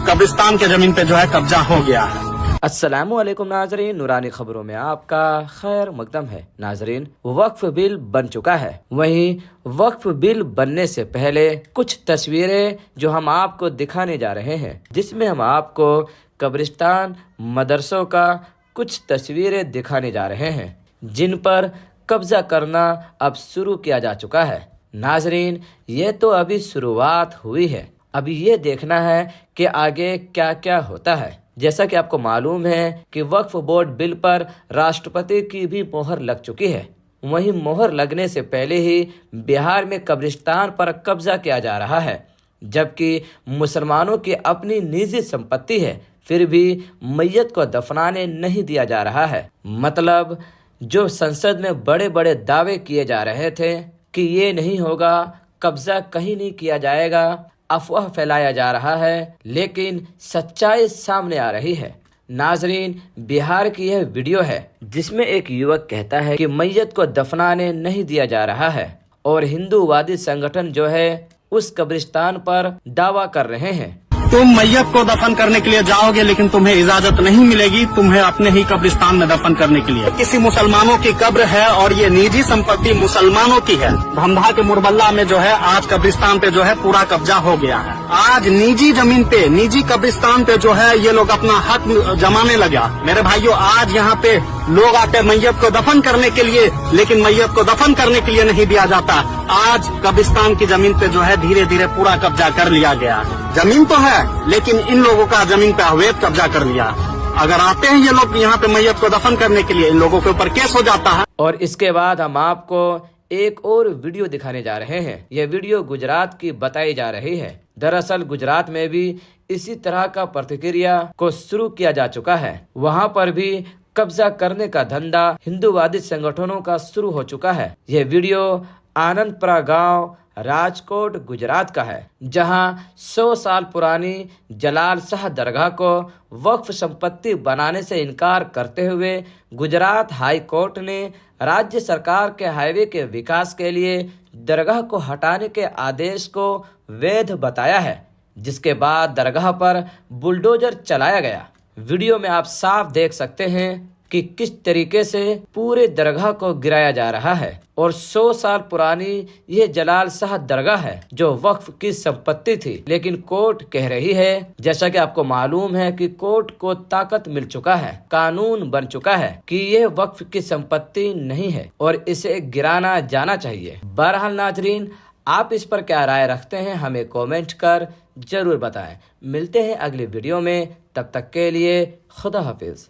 कब्रिस्तान के जमीन पे जो है कब्जा हो गया है। अस्सलामुअलैकुम नाजरीन, नूरानी खबरों में आपका खैर मकदम है। नाजरीन, वक्फ बिल बन चुका है। वहीं वक्फ बिल बनने से पहले कुछ तस्वीरें जो हम आपको दिखाने जा रहे हैं, जिसमें हम आपको कब्रिस्तान मदरसों का कुछ तस्वीरें दिखाने जा रहे हैं, जिन पर कब्जा करना अब शुरू किया जा चुका है। नाजरीन, ये तो अभी शुरुआत हुई है। अभी ये देखना है कि आगे क्या क्या होता है। जैसा कि आपको मालूम है कि वक्फ बोर्ड बिल पर राष्ट्रपति की भी मोहर लग चुकी है। वहीं मोहर लगने से पहले ही बिहार में कब्रिस्तान पर कब्जा किया जा रहा है, जबकि मुसलमानों की अपनी निजी संपत्ति है, फिर भी मैयत को दफनाने नहीं दिया जा रहा है। मतलब जो संसद में बड़े बड़े दावे किए जा रहे थे कि ये नहीं होगा, कब्जा कहीं नहीं किया जाएगा, अफवाह फैलाया जा रहा है, लेकिन सच्चाई सामने आ रही है। नाजरीन, बिहार की यह वीडियो है जिसमें एक युवक कहता है कि मैयत को दफनाने नहीं दिया जा रहा है और हिंदूवादी संगठन जो है उस कब्रिस्तान पर दावा कर रहे हैं। तुम मैयत को दफन करने के लिए जाओगे लेकिन तुम्हें इजाजत नहीं मिलेगी, तुम्हें अपने ही कब्रिस्तान में दफन करने के लिए। किसी मुसलमानों की कब्र है और ये निजी संपत्ति मुसलमानों की है। धमधा के मुरबल्ला में जो है आज कब्रिस्तान पे जो है पूरा कब्जा हो गया है। आज निजी जमीन पे, निजी कब्रिस्तान पे जो है ये लोग अपना हक जमाने लगा। मेरे भाइयों, आज यहाँ पे लोग आते मैयत को दफन करने के लिए, लेकिन मैयत को दफन करने के लिए नहीं दिया जाता। आज कब्रिस्तान की जमीन पे जो है धीरे धीरे पूरा कब्जा कर लिया गया। जमीन तो है लेकिन इन लोगों का जमीन पे अवैध कब्जा कर लिया। अगर आते हैं ये लोग यहाँ पे मैयत को दफन करने के लिए, इन लोगों के ऊपर केस हो जाता है। और इसके बाद हम आपको एक और वीडियो दिखाने जा रहे हैं। यह वीडियो गुजरात की बताई जा रही है। दरअसल गुजरात में भी इसी तरह का प्रतिक्रिया को शुरू किया जा चुका है। वहाँ पर भी कब्जा करने का धंधा हिंदूवादी संगठनों का शुरू हो चुका है। यह वीडियो आनंदपुरा गांव राजकोट गुजरात का है, जहां 100 साल पुरानी जलाल शाह दरगाह को वक्फ संपत्ति बनाने से इनकार करते हुए गुजरात हाई कोर्ट ने राज्य सरकार के हाईवे के विकास के लिए दरगाह को हटाने के आदेश को वैध बताया है, जिसके बाद दरगाह पर बुलडोजर चलाया गया। वीडियो में आप साफ देख सकते हैं कि किस तरीके से पूरे दरगाह को गिराया जा रहा है। और 100 साल पुरानी यह जलाल शाह दरगाह है जो वक्फ की संपत्ति थी, लेकिन कोर्ट कह रही है, जैसा कि आपको मालूम है कि कोर्ट को ताकत मिल चुका है, कानून बन चुका है कि यह वक्फ की संपत्ति नहीं है और इसे गिराना जाना चाहिए। बहरहाल नाजरीन, आप इस पर क्या राय रखते हैं हमें कमेंट कर जरूर बताएं। मिलते हैं अगली वीडियो में, तब तक के लिए खुदा हाफिज।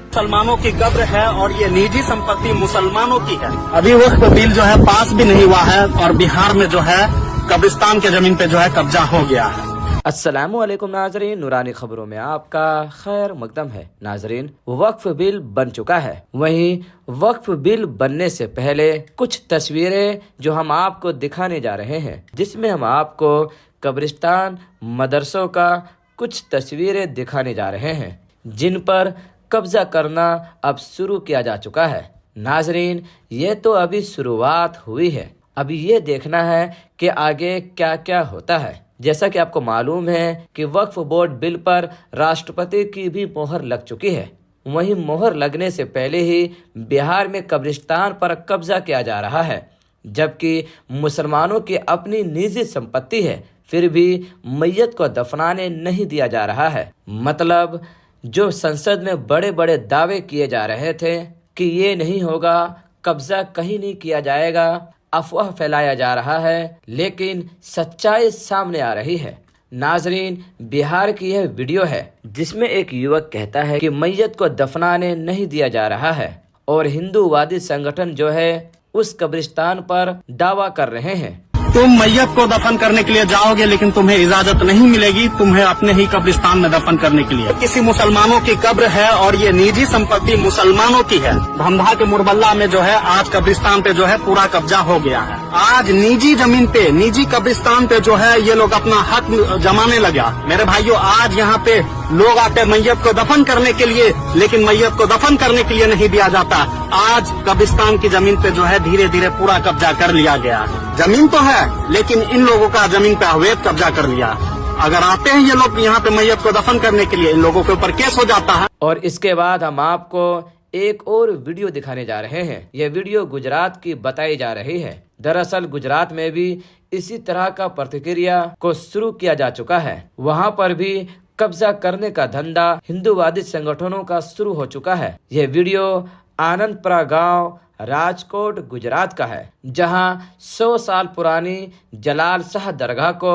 मुसलमानों की कब्र है और ये निजी संपत्ति मुसलमानों की है। अभी वक्त बिल जो है पास भी नहीं हुआ है और बिहार में जो है कब्रिस्तान के जमीन पे जो है कब्जा हो गया है। अस्सलामुअलैकुम नाजरीन, नूरानी खबरों में आपका खैर मकदम है। नाजरीन, वक्फ बिल बन चुका है। वहीं वक्फ बिल बनने से पहले कुछ तस्वीरें जो हम आपको दिखाने जा रहे हैं, जिसमें हम आपको कब्रिस्तान मदरसों का कुछ तस्वीरें दिखाने जा रहे हैं, जिन पर कब्जा करना अब शुरू किया जा चुका है। नाजरीन, ये तो अभी शुरुआत हुई है। अभी ये देखना है कि आगे क्या क्या होता है। जैसा कि आपको मालूम है कि वक्फ बोर्ड बिल पर राष्ट्रपति की भी मोहर लग चुकी है। वहीं मोहर लगने से पहले ही बिहार में कब्रिस्तान पर कब्जा किया जा रहा है, जबकि मुसलमानों की अपनी निजी संपत्ति है, फिर भी मैयत को दफनाने नहीं दिया जा रहा है। मतलब जो संसद में बड़े बड़े दावे किए जा रहे थे कि ये नहीं होगा, कब्जा कहीं नहीं किया जाएगा, अफवाह फैलाया जा रहा है, लेकिन सच्चाई सामने आ रही है। नाजरीन, बिहार की यह वीडियो है जिसमें एक युवक कहता है कि मैयत को दफनाने नहीं दिया जा रहा है और हिंदूवादी संगठन जो है उस कब्रिस्तान पर दावा कर रहे हैं। तुम मैयत को दफन करने के लिए जाओगे लेकिन तुम्हें इजाजत नहीं मिलेगी, तुम्हें अपने ही कब्रिस्तान में दफन करने के लिए। किसी मुसलमानों की कब्र है और ये निजी संपत्ति मुसलमानों की है। धमधा के मुरबल्ला में जो है आज कब्रिस्तान पे जो है पूरा कब्जा हो गया है। आज निजी जमीन पे, निजी कब्रिस्तान पे जो है ये लोग अपना हक जमाने लगा। मेरे भाइयों, आज यहाँ पे लोग आते मैयत को दफन करने के लिए, लेकिन मैयत को दफन करने के लिए नहीं दिया जाता। आज कब्रिस्तान की जमीन पे जो है धीरे धीरे पूरा कब्जा कर लिया गया। जमीन तो है लेकिन इन लोगों का जमीन पे अवैध कब्जा कर लिया। अगर आते हैं ये लोग यहाँ पे मैयत को दफन करने के लिए, इन लोगों के ऊपर केस हो जाता है। और इसके बाद हम आपको एक और वीडियो दिखाने जा रहे हैं। यह वीडियो गुजरात की बताई जा रही है। दरअसल गुजरात में भी इसी तरह का प्रतिक्रिया को शुरू किया जा चुका है। वहाँ पर भी कब्जा करने का धंधा हिंदूवादी संगठनों का शुरू हो चुका है। यह वीडियो आनंदपुरा गांव राजकोट गुजरात का है, जहां 100 साल पुरानी जलाल शाह दरगाह को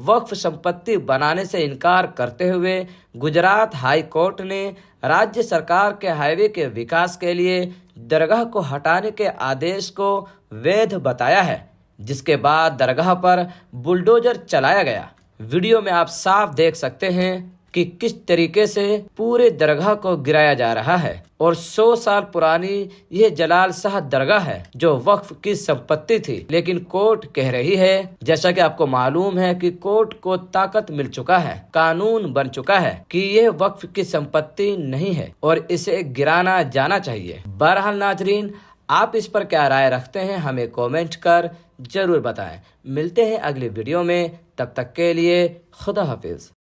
वक्फ संपत्ति बनाने से इनकार करते हुए गुजरात हाई कोर्ट ने राज्य सरकार के हाईवे के विकास के लिए दरगाह को हटाने के आदेश को वैध बताया है, जिसके बाद दरगाह पर बुलडोजर चलाया गया। वीडियो में आप साफ देख सकते हैं कि किस तरीके से पूरे दरगाह को गिराया जा रहा है और 100 साल पुरानी यह जलाल शाह दरगाह है जो वक्फ की संपत्ति थी, लेकिन कोर्ट कह रही है, जैसा कि आपको मालूम है कि कोर्ट को ताकत मिल चुका है, कानून बन चुका है कि यह वक्फ की संपत्ति नहीं है और इसे गिराना जाना चाहिए। बहरहाल नाजरीन, आप इस पर क्या राय रखते हैं हमें कमेंट कर जरूर बताएं। मिलते हैं अगली वीडियो में, तब तक के लिए खुदा हाफिज।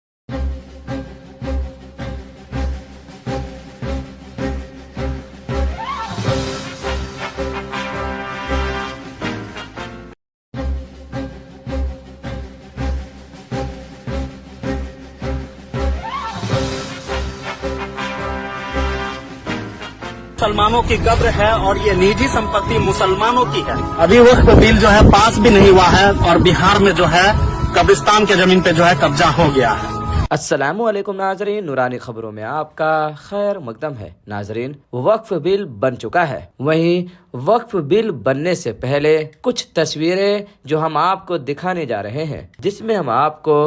मुसलमानों की कब्र है और ये निजी संपत्ति मुसलमानों की है। अभी वक्फ बिल जो है पास भी नहीं हुआ है और बिहार में जो है कब्रिस्तान के जमीन पे जो है कब्जा हो गया है। अस्सलामुअलैकुम नाजरीन, नूरानी खबरों में आपका खैर मकदम है। नाजरीन, वक्फ बिल बन चुका है। वहीं वक्फ बिल बनने से पहले कुछ तस्वीरें जो हम आपको दिखाने जा रहे हैं, जिसमें हम आपको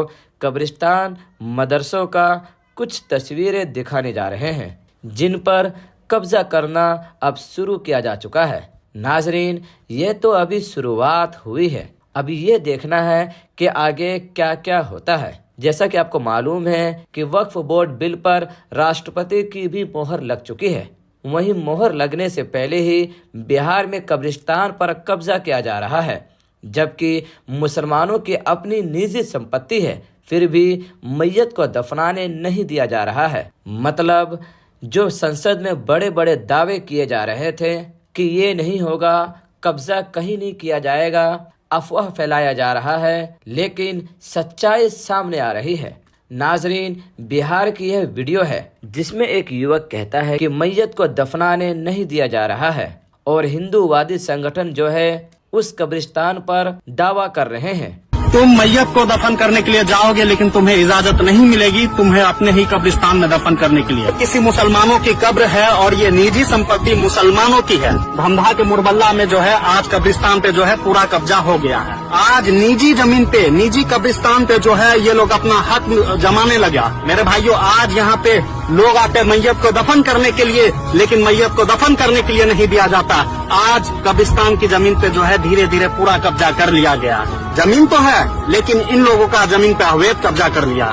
कब्रिस्तान मदरसों का कुछ तस्वीरें दिखाने जा रहे हैं, जिन पर कब्जा करना अब शुरू किया जा चुका है। नाजरीन, ये तो अभी शुरुआत हुई है, अभी ये देखना है कि आगे क्या क्या होता है। जैसा कि आपको मालूम है कि वक्फ बोर्ड बिल पर राष्ट्रपति की भी मोहर लग चुकी है। वहीं मोहर लगने से पहले ही बिहार में कब्रिस्तान पर कब्जा किया जा रहा है, जबकि मुसलमानों की अपनी निजी संपत्ति है, फिर भी मैयत को दफनाने नहीं दिया जा रहा है। मतलब जो संसद में बड़े बड़े दावे किए जा रहे थे कि ये नहीं होगा, कब्जा कहीं नहीं किया जाएगा, अफवाह फैलाया जा रहा है, लेकिन सच्चाई सामने आ रही है। नाजरीन, बिहार की यह वीडियो है जिसमें एक युवक कहता है कि मैयत को दफनाने नहीं दिया जा रहा है और हिंदूवादी संगठन जो है उस कब्रिस्तान पर दावा कर रहे हैं। तुम मैयत को दफन करने के लिए जाओगे लेकिन तुम्हें इजाजत नहीं मिलेगी तुम्हें अपने ही कब्रिस्तान में दफन करने के लिए। किसी मुसलमानों की कब्र है और ये निजी संपत्ति मुसलमानों की है। भमधा के मुरबल्ला में जो है आज कब्रिस्तान पे जो है पूरा कब्जा हो गया है। आज निजी जमीन पे, निजी कब्रिस्तान पे जो है ये लोग अपना हक जमाने लगा। मेरे भाइयों, आज यहाँ पे लोग आते मैयत को दफन करने के लिए, लेकिन मैयत को दफन करने के लिए नहीं दिया जाता। आज कब्रिस्तान की जमीन पे जो है धीरे धीरे पूरा कब्जा कर लिया गया। जमीन तो है लेकिन इन लोगों का जमीन पे अवैध कब्जा कर लिया।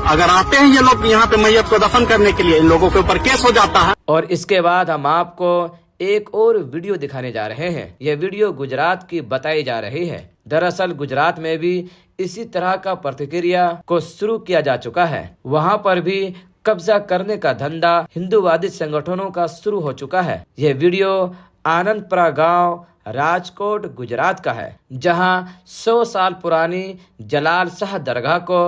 अगर आते हैं ये लोग यहाँ पे मैयत को दफन करने के लिए, इन लोगों के ऊपर केस हो जाता है। और इसके बाद हम आपको एक और वीडियो दिखाने जा रहे हैं। यह वीडियो गुजरात की बताई जा रही है। दरअसल गुजरात में भी इसी तरह का प्रतिक्रिया को शुरू किया जा चुका है। वहाँ पर भी कब्जा करने का धंधा हिंदूवादी संगठनों का शुरू हो चुका है। यह वीडियो आनंदपुरा गांव राजकोट गुजरात का है, जहां 100 साल पुरानी जलाल शाह दरगाह को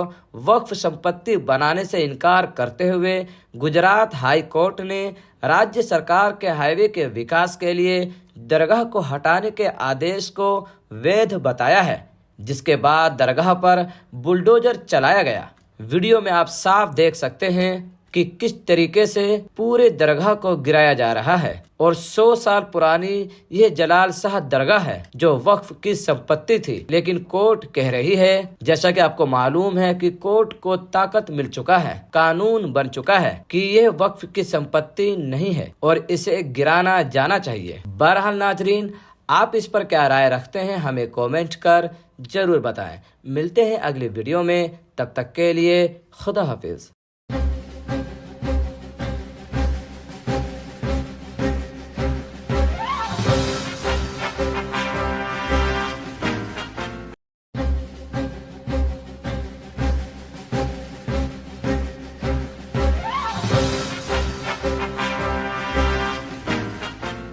वक्फ संपत्ति बनाने से इनकार करते हुए गुजरात हाई कोर्ट ने राज्य सरकार के हाईवे के विकास के लिए दरगाह को हटाने के आदेश को वैध बताया है, जिसके बाद दरगाह पर बुलडोजर चलाया गया। वीडियो में आप साफ देख सकते हैं कि किस तरीके से पूरे दरगाह को गिराया जा रहा है और 100 साल पुरानी यह जलाल शाह दरगाह है जो वक्फ की संपत्ति थी, लेकिन कोर्ट कह रही है, जैसा कि आपको मालूम है कि कोर्ट को ताकत मिल चुका है, कानून बन चुका है कि यह वक्फ की संपत्ति नहीं है और इसे गिराना जाना चाहिए। बहरहाल नाजरीन, आप इस पर क्या राय रखते हैं हमें कमेंट कर जरूर बताएं। मिलते हैं अगली वीडियो में, तब तक के लिए खुदा हाफिज।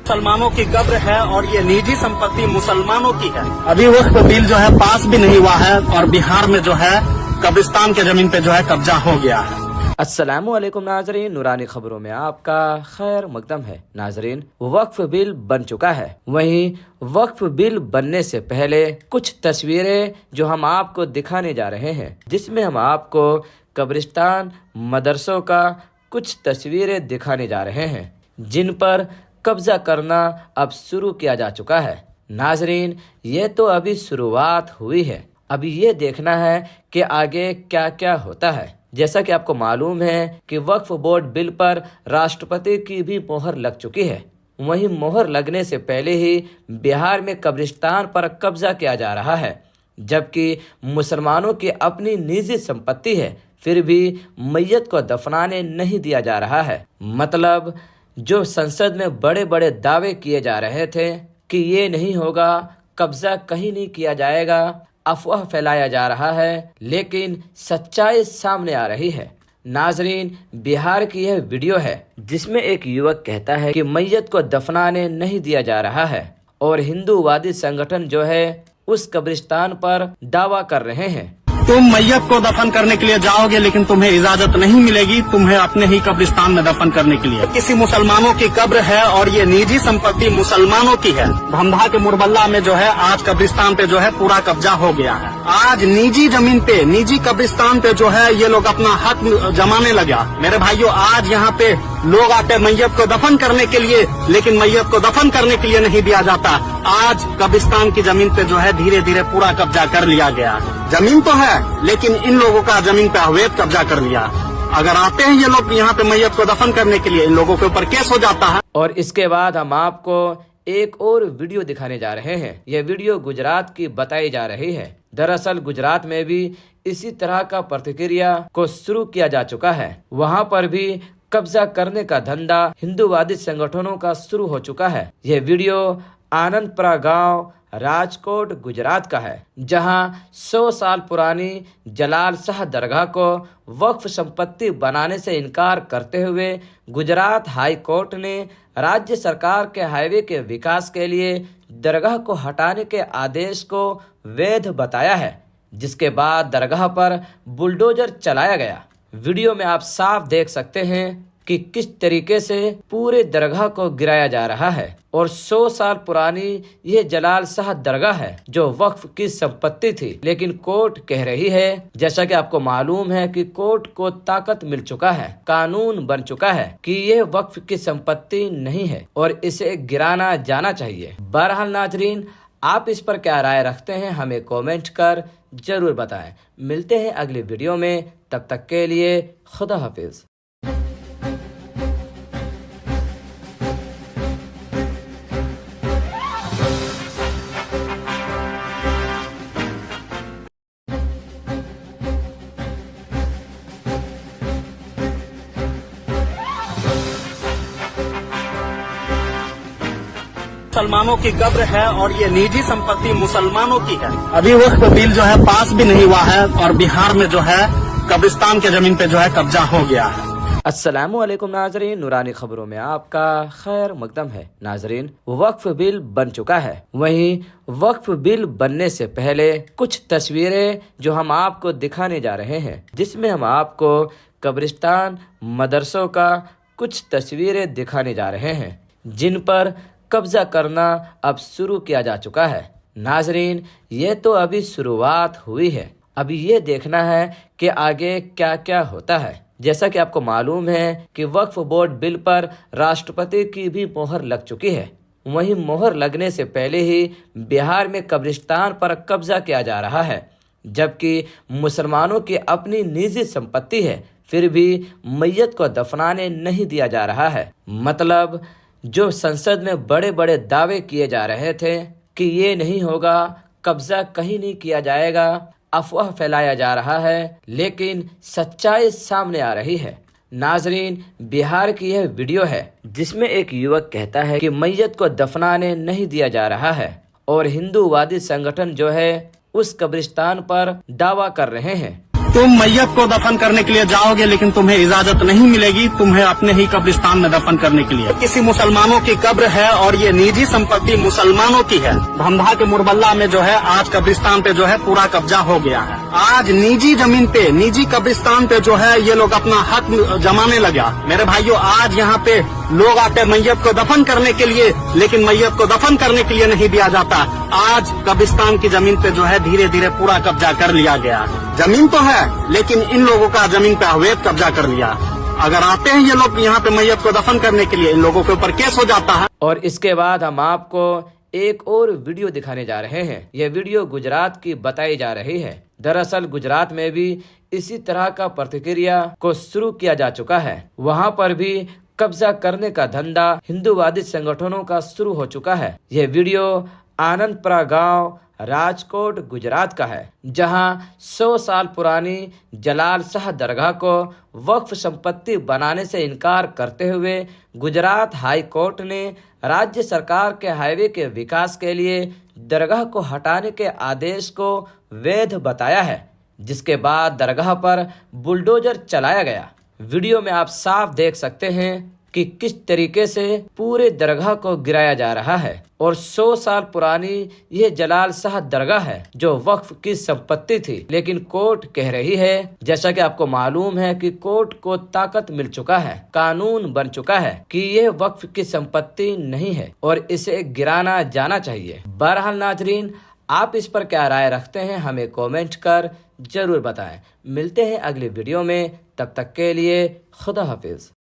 मुसलमानों की कब्र है और ये निजी संपत्ति मुसलमानों की है। अभी वक्फ बिल जो है पास भी नहीं हुआ है और बिहार में जो है कब्रिस्तान के जमीन पे जो है कब्जा हो गया है। अस्सलामुअलैकुम नाजरीन, नूरानी खबरों में आपका खैर मकदम है। नाजरीन, वक्फ बिल बन चुका है। वहीं वक्फ बिल बनने से पहले कुछ तस्वीरें जो हम आपको दिखाने जा रहे हैं, जिसमें हम आपको कब्रिस्तान मदरसों का कुछ तस्वीरें दिखाने जा रहे हैं, जिन पर कब्जा करना अब शुरू किया जा चुका है। नाजरीन, ये तो अभी शुरुआत हुई है, अभी ये देखना है कि आगे क्या क्या होता है। जैसा कि आपको मालूम है कि वक्फ बोर्ड बिल पर राष्ट्रपति की भी मोहर लग चुकी है। वहीं मोहर लगने से पहले ही बिहार में कब्रिस्तान पर कब्जा किया जा रहा है, जबकि मुसलमानों की अपनी निजी संपत्ति है, फिर भी मैयत को दफनाने नहीं दिया जा रहा है। मतलब जो संसद में बड़े बड़े दावे किए जा रहे थे कि ये नहीं होगा, कब्जा कहीं नहीं किया जाएगा, अफवाह फैलाया जा रहा है, लेकिन सच्चाई सामने आ रही है। नाजरीन, बिहार की यह वीडियो है जिसमें एक युवक कहता है कि मैयत को दफनाने नहीं दिया जा रहा है और हिंदूवादी संगठन जो है उस कब्रिस्तान पर दावा कर रहे हैं। तुम मैयत को दफन करने के लिए जाओगे लेकिन तुम्हें इजाजत नहीं मिलेगी तुम्हें अपने ही कब्रिस्तान में दफन करने के लिए। किसी मुसलमानों की कब्र है और ये निजी संपत्ति मुसलमानों की है। भमधा के मुरबल्ला में जो है आज कब्रिस्तान पे जो है पूरा कब्जा हो गया है। आज निजी जमीन पे, निजी कब्रिस्तान पे जो है ये लोग अपना हक जमाने लगा। मेरे भाइयों, आज यहाँ पे लोग आते मैयत को दफन करने के लिए, लेकिन मैयत को दफन करने के लिए नहीं दिया जाता। आज कब्रिस्तान की जमीन पे जो है धीरे धीरे पूरा कब्जा कर लिया गया। जमीन तो है लेकिन इन लोगों का जमीन पे अवैध कब्जा कर लिया। अगर आते हैं ये लोग यहाँ पे मैयत को दफन करने के लिए, इन लोगों के ऊपर केस हो जाता है। और इसके बाद हम आपको एक और वीडियो दिखाने जा रहे हैं। यह वीडियो गुजरात की बताई जा रही है। दरअसल गुजरात में भी इसी तरह का प्रतिक्रिया को शुरू किया जा चुका है। वहाँ पर भी कब्जा करने का धंधा हिंदूवादी संगठनों का शुरू हो चुका है। यह वीडियो आनंदपुरा गांव, राजकोट, गुजरात का है, जहां 100 साल पुरानी जलाल शाह दरगाह को वक्फ संपत्ति बनाने से इनकार करते हुए गुजरात हाई कोर्ट ने राज्य सरकार के हाईवे के विकास के लिए दरगाह को हटाने के आदेश को वैध बताया है, जिसके बाद दरगाह पर बुलडोजर चलाया गया। वीडियो में आप साफ देख सकते हैं कि किस तरीके से पूरे दरगाह को गिराया जा रहा है। और 100 साल पुरानी यह जलाल शाह दरगाह है जो वक्फ की संपत्ति थी, लेकिन कोर्ट कह रही है, जैसा कि आपको मालूम है कि कोर्ट को ताकत मिल चुका है, कानून बन चुका है कि यह वक्फ की संपत्ति नहीं है और इसे गिराना जाना चाहिए। बहरहाल नाजरीन, आप इस पर क्या राय रखते हैं हमें कमेंट कर जरूर बताएं। मिलते हैं अगली वीडियो में, तब तक के लिए खुदा हाफिज। मुसलमानों की कब्र है और ये निजी संपत्ति मुसलमानों की है। अभी वक्त बिल जो है पास भी नहीं हुआ है और बिहार में जो है कब्रिस्तान के जमीन पे जो है कब्जा हो गया है। अस्सलामुअलैकुम नाजरीन, नूरानी खबरों में आपका खैर मकदम है। नाजरीन, वक्फ बिल बन चुका है। वहीं वक्फ बिल बनने से पहले कुछ तस्वीरें जो हम आपको दिखाने जा रहे हैं, जिसमें हम आपको कब्रिस्तान, मदरसों का कुछ तस्वीरें दिखाने जा रहे हैं, जिन पर कब्जा करना अब शुरू किया जा चुका है। नाजरीन, ये तो अभी शुरुआत हुई है, अभी ये देखना है कि आगे क्या क्या होता है। जैसा कि आपको मालूम है कि वक्फ बोर्ड बिल पर राष्ट्रपति की भी मोहर लग चुकी है। वहीं मोहर लगने से पहले ही बिहार में कब्रिस्तान पर कब्जा किया जा रहा है, जबकि मुसलमानों की अपनी निजी संपत्ति है, फिर भी मैयत को दफनाने नहीं दिया जा रहा है। मतलब जो संसद में बड़े बड़े दावे किए जा रहे थे कि ये नहीं होगा, कब्जा कहीं नहीं किया जाएगा, अफवाह फैलाया जा रहा है, लेकिन सच्चाई सामने आ रही है। नाजरीन, बिहार की यह वीडियो है जिसमें एक युवक कहता है कि मैयत को दफनाने नहीं दिया जा रहा है और हिंदूवादी संगठन जो है उस कब्रिस्तान पर दावा कर रहे हैं। तुम मैयत को दफन करने के लिए जाओगे लेकिन तुम्हें इजाजत नहीं मिलेगी तुम्हें अपने ही कब्रिस्तान में दफन करने के लिए। किसी मुसलमानों की कब्र है और ये निजी संपत्ति मुसलमानों की है। भमधा के मुरबल्ला में जो है आज कब्रिस्तान पे जो है पूरा कब्जा हो गया है। आज निजी जमीन पे, निजी कब्रिस्तान पे जो है ये लोग अपना हक जमाने लगा। मेरे भाइयों, आज यहाँ पे लोग आते मैयत को दफन करने के लिए, लेकिन मैयत को दफन करने के लिए नहीं दिया जाता। आज कब्रिस्तान की जमीन पे जो है धीरे धीरे पूरा कब्जा कर लिया गया। जमीन तो है लेकिन इन लोगों का जमीन पे अवैध कब्जा कर लिया। अगर आते हैं ये लोग यहाँ पे मैयत को दफन करने के लिए, इन लोगों के ऊपर केस हो जाता है। और इसके बाद हम आपको एक और वीडियो दिखाने जा रहे हैं। यह वीडियो गुजरात की बताई जा रही है। दरअसल गुजरात में भी इसी तरह का प्रतिक्रिया को शुरू किया जा चुका है। वहां पर भी कब्जा करने का धंधा हिंदूवादी संगठनों का शुरू हो चुका है। यह वीडियो आनंदपुरा गांव राजकोट गुजरात का है, जहां 100 साल पुरानी जलाल शाह दरगाह को वक्फ संपत्ति बनाने से इनकार करते हुए गुजरात हाई कोर्ट ने राज्य सरकार के हाईवे के विकास के लिए दरगाह को हटाने के आदेश को वैध बताया है, जिसके बाद दरगाह पर बुलडोजर चलाया गया। वीडियो में आप साफ देख सकते हैं कि किस तरीके से पूरे दरगाह को गिराया जा रहा है और 100 साल पुरानी यह जलाल शाह दरगाह है जो वक्फ की संपत्ति थी। लेकिन कोर्ट कह रही है, जैसा कि आपको मालूम है कि कोर्ट को ताकत मिल चुका है, कानून बन चुका है कि यह वक्फ की संपत्ति नहीं है और इसे गिराना जाना चाहिए। बहरहाल नाजरीन, आप इस पर क्या राय रखते हैं हमें कमेंट कर जरूर बताएं। मिलते हैं अगली वीडियो में, तब तक के लिए खुदा हाफिज।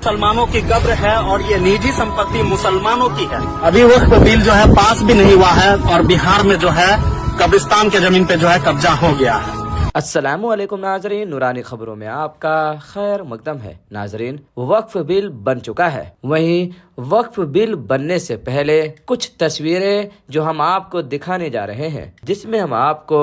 मुसलमानों की कब्र है और ये निजी संपत्ति मुसलमानों की है। अभी वक्फ बिल जो है पास भी नहीं हुआ है और बिहार में जो है कब्रिस्तान के जमीन पे जो है कब्जा हो गया है। अस्सलामुअलैकुम नाजरीन, नूरानी खबरों में आपका खैर मकदम है। नाजरीन, वक्फ बिल बन चुका है। वहीं वक्फ बिल बनने से पहले कुछ तस्वीरें जो हम आपको दिखाने जा रहे हैं, जिसमें हम आपको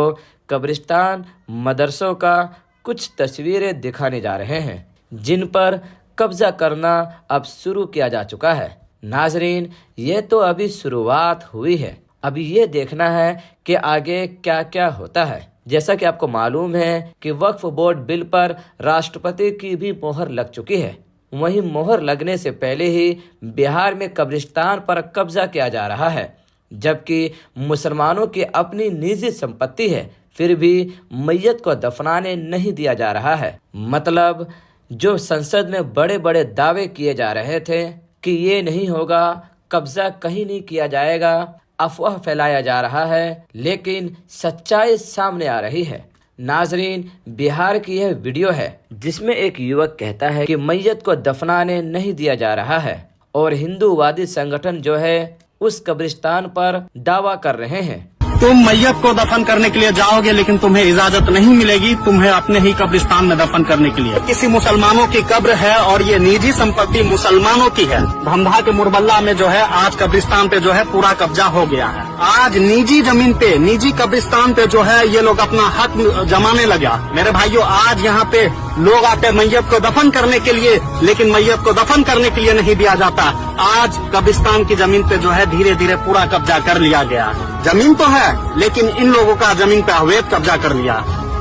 कब्रिस्तान मदरसों का कुछ तस्वीरें दिखाने जा रहे हैं, जिन पर कब्जा करना अब शुरू किया जा चुका है। नाजरीन, ये तो अभी शुरुआत हुई है, अभी ये देखना है कि आगे क्या क्या होता है। जैसा कि आपको मालूम है कि वक्फ बोर्ड बिल पर राष्ट्रपति की भी मोहर लग चुकी है। वहीं मोहर लगने से पहले ही बिहार में कब्रिस्तान पर कब्जा किया जा रहा है, जबकि मुसलमानों की अपनी निजी संपत्ति है, फिर भी मैयत को दफनाने नहीं दिया जा रहा है। मतलब जो संसद में बड़े बड़े दावे किए जा रहे थे कि ये नहीं होगा, कब्जा कहीं नहीं किया जाएगा, अफवाह फैलाया जा रहा है, लेकिन सच्चाई सामने आ रही है। नाजरीन, बिहार की यह वीडियो है जिसमें एक युवक कहता है कि मैयत को दफनाने नहीं दिया जा रहा है और हिंदूवादी संगठन जो है उस कब्रिस्तान पर दावा कर रहे हैं। तुम मैयत को दफन करने के लिए जाओगे लेकिन तुम्हें इजाजत नहीं मिलेगी तुम्हें अपने ही कब्रिस्तान में दफन करने के लिए। किसी मुसलमानों की कब्र है और ये निजी संपत्ति मुसलमानों की है। भमधा के मुरबल्ला में जो है आज कब्रिस्तान पे जो है पूरा कब्जा हो गया है। आज निजी जमीन पे, निजी कब्रिस्तान पे जो है ये लोग अपना हक जमाने लगा। मेरे भाइयों, आज यहाँ पे लोग आते मैयत को दफन करने के लिए, लेकिन मैयत को दफन करने के लिए नहीं दिया जाता। आज कब्रिस्तान की जमीन पे जो है धीरे धीरे पूरा कब्जा कर लिया गया। जमीन तो है लेकिन इन लोगों का जमीन पे अवैध कब्जा कर लिया।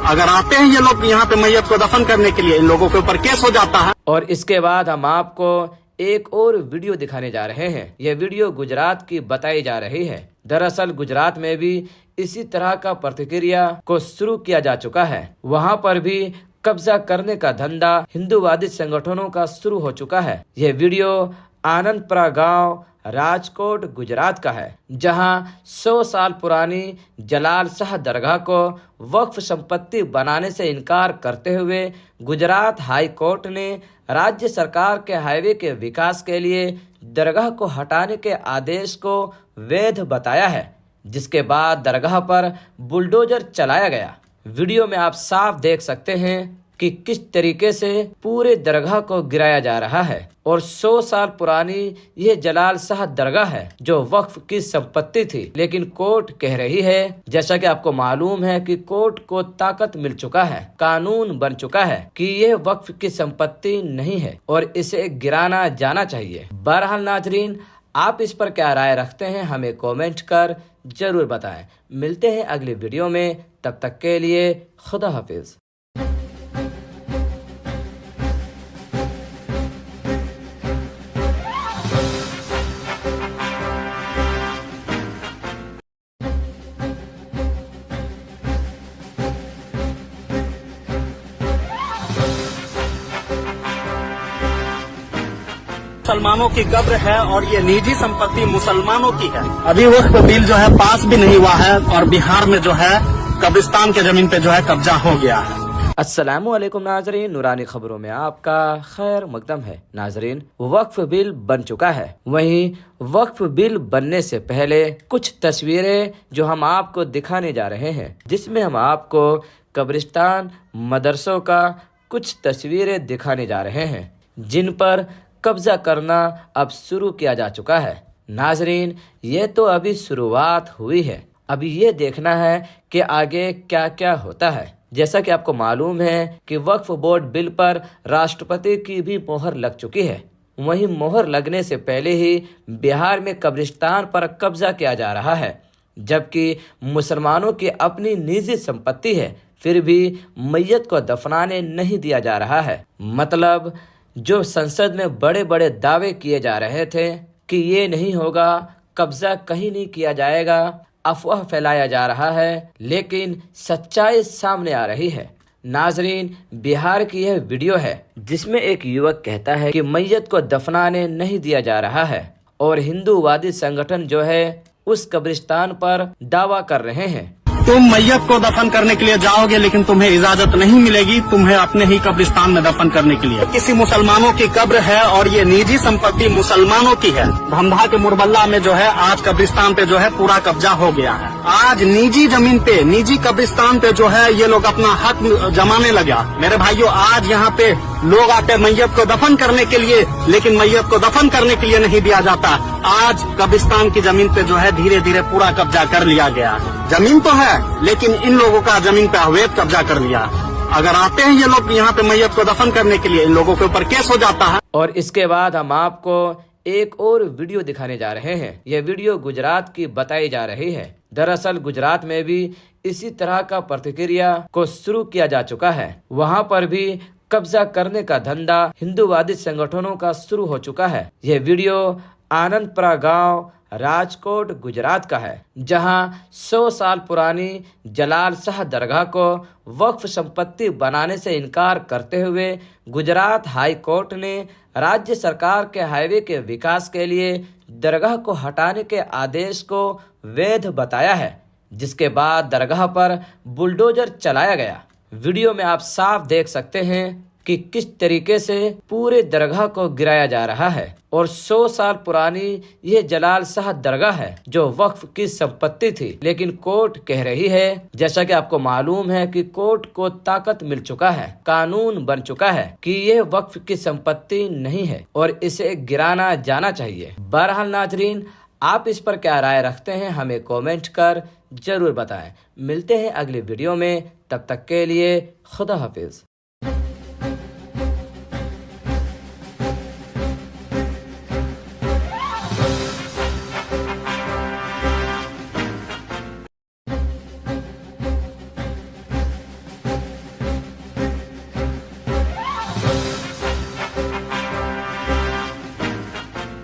अगर आते हैं ये लोग यहाँ पे मैयत को दफन करने के लिए, इन लोगों के ऊपर केस हो जाता है। और इसके बाद हम आपको एक और वीडियो दिखाने जा रहे हैं। यह वीडियो गुजरात की बताई जा रही है। दरअसल गुजरात में भी इसी तरह का प्रतिक्रिया को शुरू किया जा चुका है। वहाँ पर भी कब्जा करने का धंधा हिंदूवादी संगठनों का शुरू हो चुका है। यह वीडियो आनंदपुरा गांव राजकोट गुजरात का है, जहां 100 साल पुरानी जलाल शाह दरगाह को वक्फ संपत्ति बनाने से इनकार करते हुए गुजरात हाई कोर्ट ने राज्य सरकार के हाईवे के विकास के लिए दरगाह को हटाने के आदेश को वैध बताया है, जिसके बाद दरगाह पर बुलडोजर चलाया गया। वीडियो में आप साफ देख सकते हैं कि किस तरीके से पूरे दरगाह को गिराया जा रहा है और 100 साल पुरानी यह जलाल शाह दरगाह है जो वक्फ की संपत्ति थी। लेकिन कोर्ट कह रही है, जैसा कि आपको मालूम है कि कोर्ट को ताकत मिल चुका है, कानून बन चुका है कि यह वक्फ की संपत्ति नहीं है और इसे गिराना जाना चाहिए। बहरहाल नाजरीन, आप इस पर क्या राय रखते हैं हमें कमेंट कर जरूर बताएं। मिलते हैं अगली वीडियो में, तब तक के लिए खुदा हाफिज। मुसलमानों की कब्र है और ये निजी संपत्ति मुसलमानों की है। अभी वक्फ बिल जो है पास भी नहीं हुआ है और बिहार में जो है कब्रिस्तान के जमीन पे जो है कब्जा हो गया है। अस्सलामुअलैकुम नाजरीन, नूरानी खबरों में आपका खैर मकदम है। नाजरीन, वक्फ बिल बन चुका है। वहीं वक्फ बिल बनने से पहले कुछ तस्वीरें जो हम आपको दिखाने जा रहे हैं, जिसमें हम आपको कब्रिस्तान मदरसों का कुछ तस्वीरें दिखाने जा रहे हैं, जिन पर कब्जा करना अब शुरू किया जा चुका है। नाजरीन, ये तो अभी शुरुआत हुई है। अभी ये देखना है कि आगे क्या क्या होता है। जैसा कि आपको मालूम है कि वक्फ बोर्ड बिल पर राष्ट्रपति की भी मोहर लग चुकी है। वहीं मोहर लगने से पहले ही बिहार में कब्रिस्तान पर कब्जा किया जा रहा है, जबकि मुसलमानों की अपनी निजी संपत्ति है, फिर भी मैयत को दफनाने नहीं दिया जा रहा है। मतलब जो संसद में बड़े बड़े दावे किए जा रहे थे कि ये नहीं होगा, कब्जा कहीं नहीं किया जाएगा, अफवाह फैलाया जा रहा है, लेकिन सच्चाई सामने आ रही है। नाजरीन, बिहार की यह वीडियो है जिसमें एक युवक कहता है कि मैयत को दफनाने नहीं दिया जा रहा है और हिंदूवादी संगठन जो है उस कब्रिस्तान पर दावा कर रहे हैं। तुम मैयत को दफन करने के लिए जाओगे लेकिन तुम्हें इजाजत नहीं मिलेगी तुम्हें अपने ही कब्रिस्तान में दफन करने के लिए। किसी मुसलमानों की कब्र है और ये निजी संपत्ति मुसलमानों की है। भमधा के मुरबल्ला में जो है आज कब्रिस्तान पे जो है पूरा कब्जा हो गया है। आज निजी जमीन पे, निजी कब्रिस्तान पे जो है ये लोग अपना हक जमाने लगा। मेरे भाइयों, आज यहाँ पे लोग आते मैयत को दफन करने के लिए, लेकिन मैयत को दफन करने के लिए नहीं दिया जाता। आज कब्रिस्तान की जमीन पे जो है धीरे धीरे पूरा कब्जा कर लिया गया है। जमीन तो है लेकिन इन लोगों का जमीन पे अवैध कब्जा कर लिया। अगर आते हैं ये लोग यहाँ पे मैयत को दफन करने के लिए, इन लोगों के ऊपर केस हो जाता है। और इसके बाद हम आपको एक और वीडियो दिखाने जा रहे हैं। यह वीडियो गुजरात की बताई जा रही है। दरअसल गुजरात में भी इसी तरह का प्रतिक्रिया को शुरू किया जा चुका है। वहाँ पर भी कब्जा करने का धंधा हिंदूवादी संगठनों का शुरू हो चुका है। यह वीडियो आनंदपुरा गांव राजकोट गुजरात का है, जहां 100 साल पुरानी जलाल शाह दरगाह को वक्फ संपत्ति बनाने से इनकार करते हुए गुजरात हाई कोर्ट ने राज्य सरकार के हाईवे के विकास के लिए दरगाह को हटाने के आदेश को वैध बताया है, जिसके बाद दरगाह पर बुलडोजर चलाया गया। वीडियो में आप साफ देख सकते हैं कि किस तरीके से पूरे दरगाह को गिराया जा रहा है। और 100 साल पुरानी यह जलाल शाह दरगाह है जो वक्फ की संपत्ति थी, लेकिन कोर्ट कह रही है, जैसा कि आपको मालूम है कि कोर्ट को ताकत मिल चुका है, कानून बन चुका है कि यह वक्फ की संपत्ति नहीं है और इसे गिराना जाना चाहिए। बहरहाल नाजरीन, आप इस पर क्या राय रखते हैं हमें कमेंट कर जरूर बताएं। मिलते हैं अगली वीडियो में, तब तक के लिए खुदा हाफिज।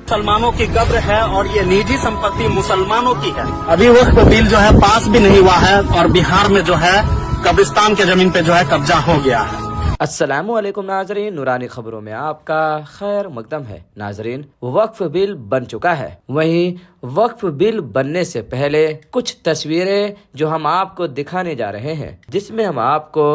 मुसलमानों की कब्र है और ये निजी संपत्ति मुसलमानों की है। अभी वक्फ बिल जो है पास भी नहीं हुआ है और बिहार में जो है कब्रिस्तान के जमीन पे जो है कब्जा हो गया है। अस्सलामुअलैकुम नाजरीन, नूरानी खबरों में आपका खैर मकदम है। नाजरीन, वक्फ बिल बन चुका है। वहीं वक्फ बिल बनने से पहले कुछ तस्वीरें जो हम आपको दिखाने जा रहे हैं, जिसमें हम आपको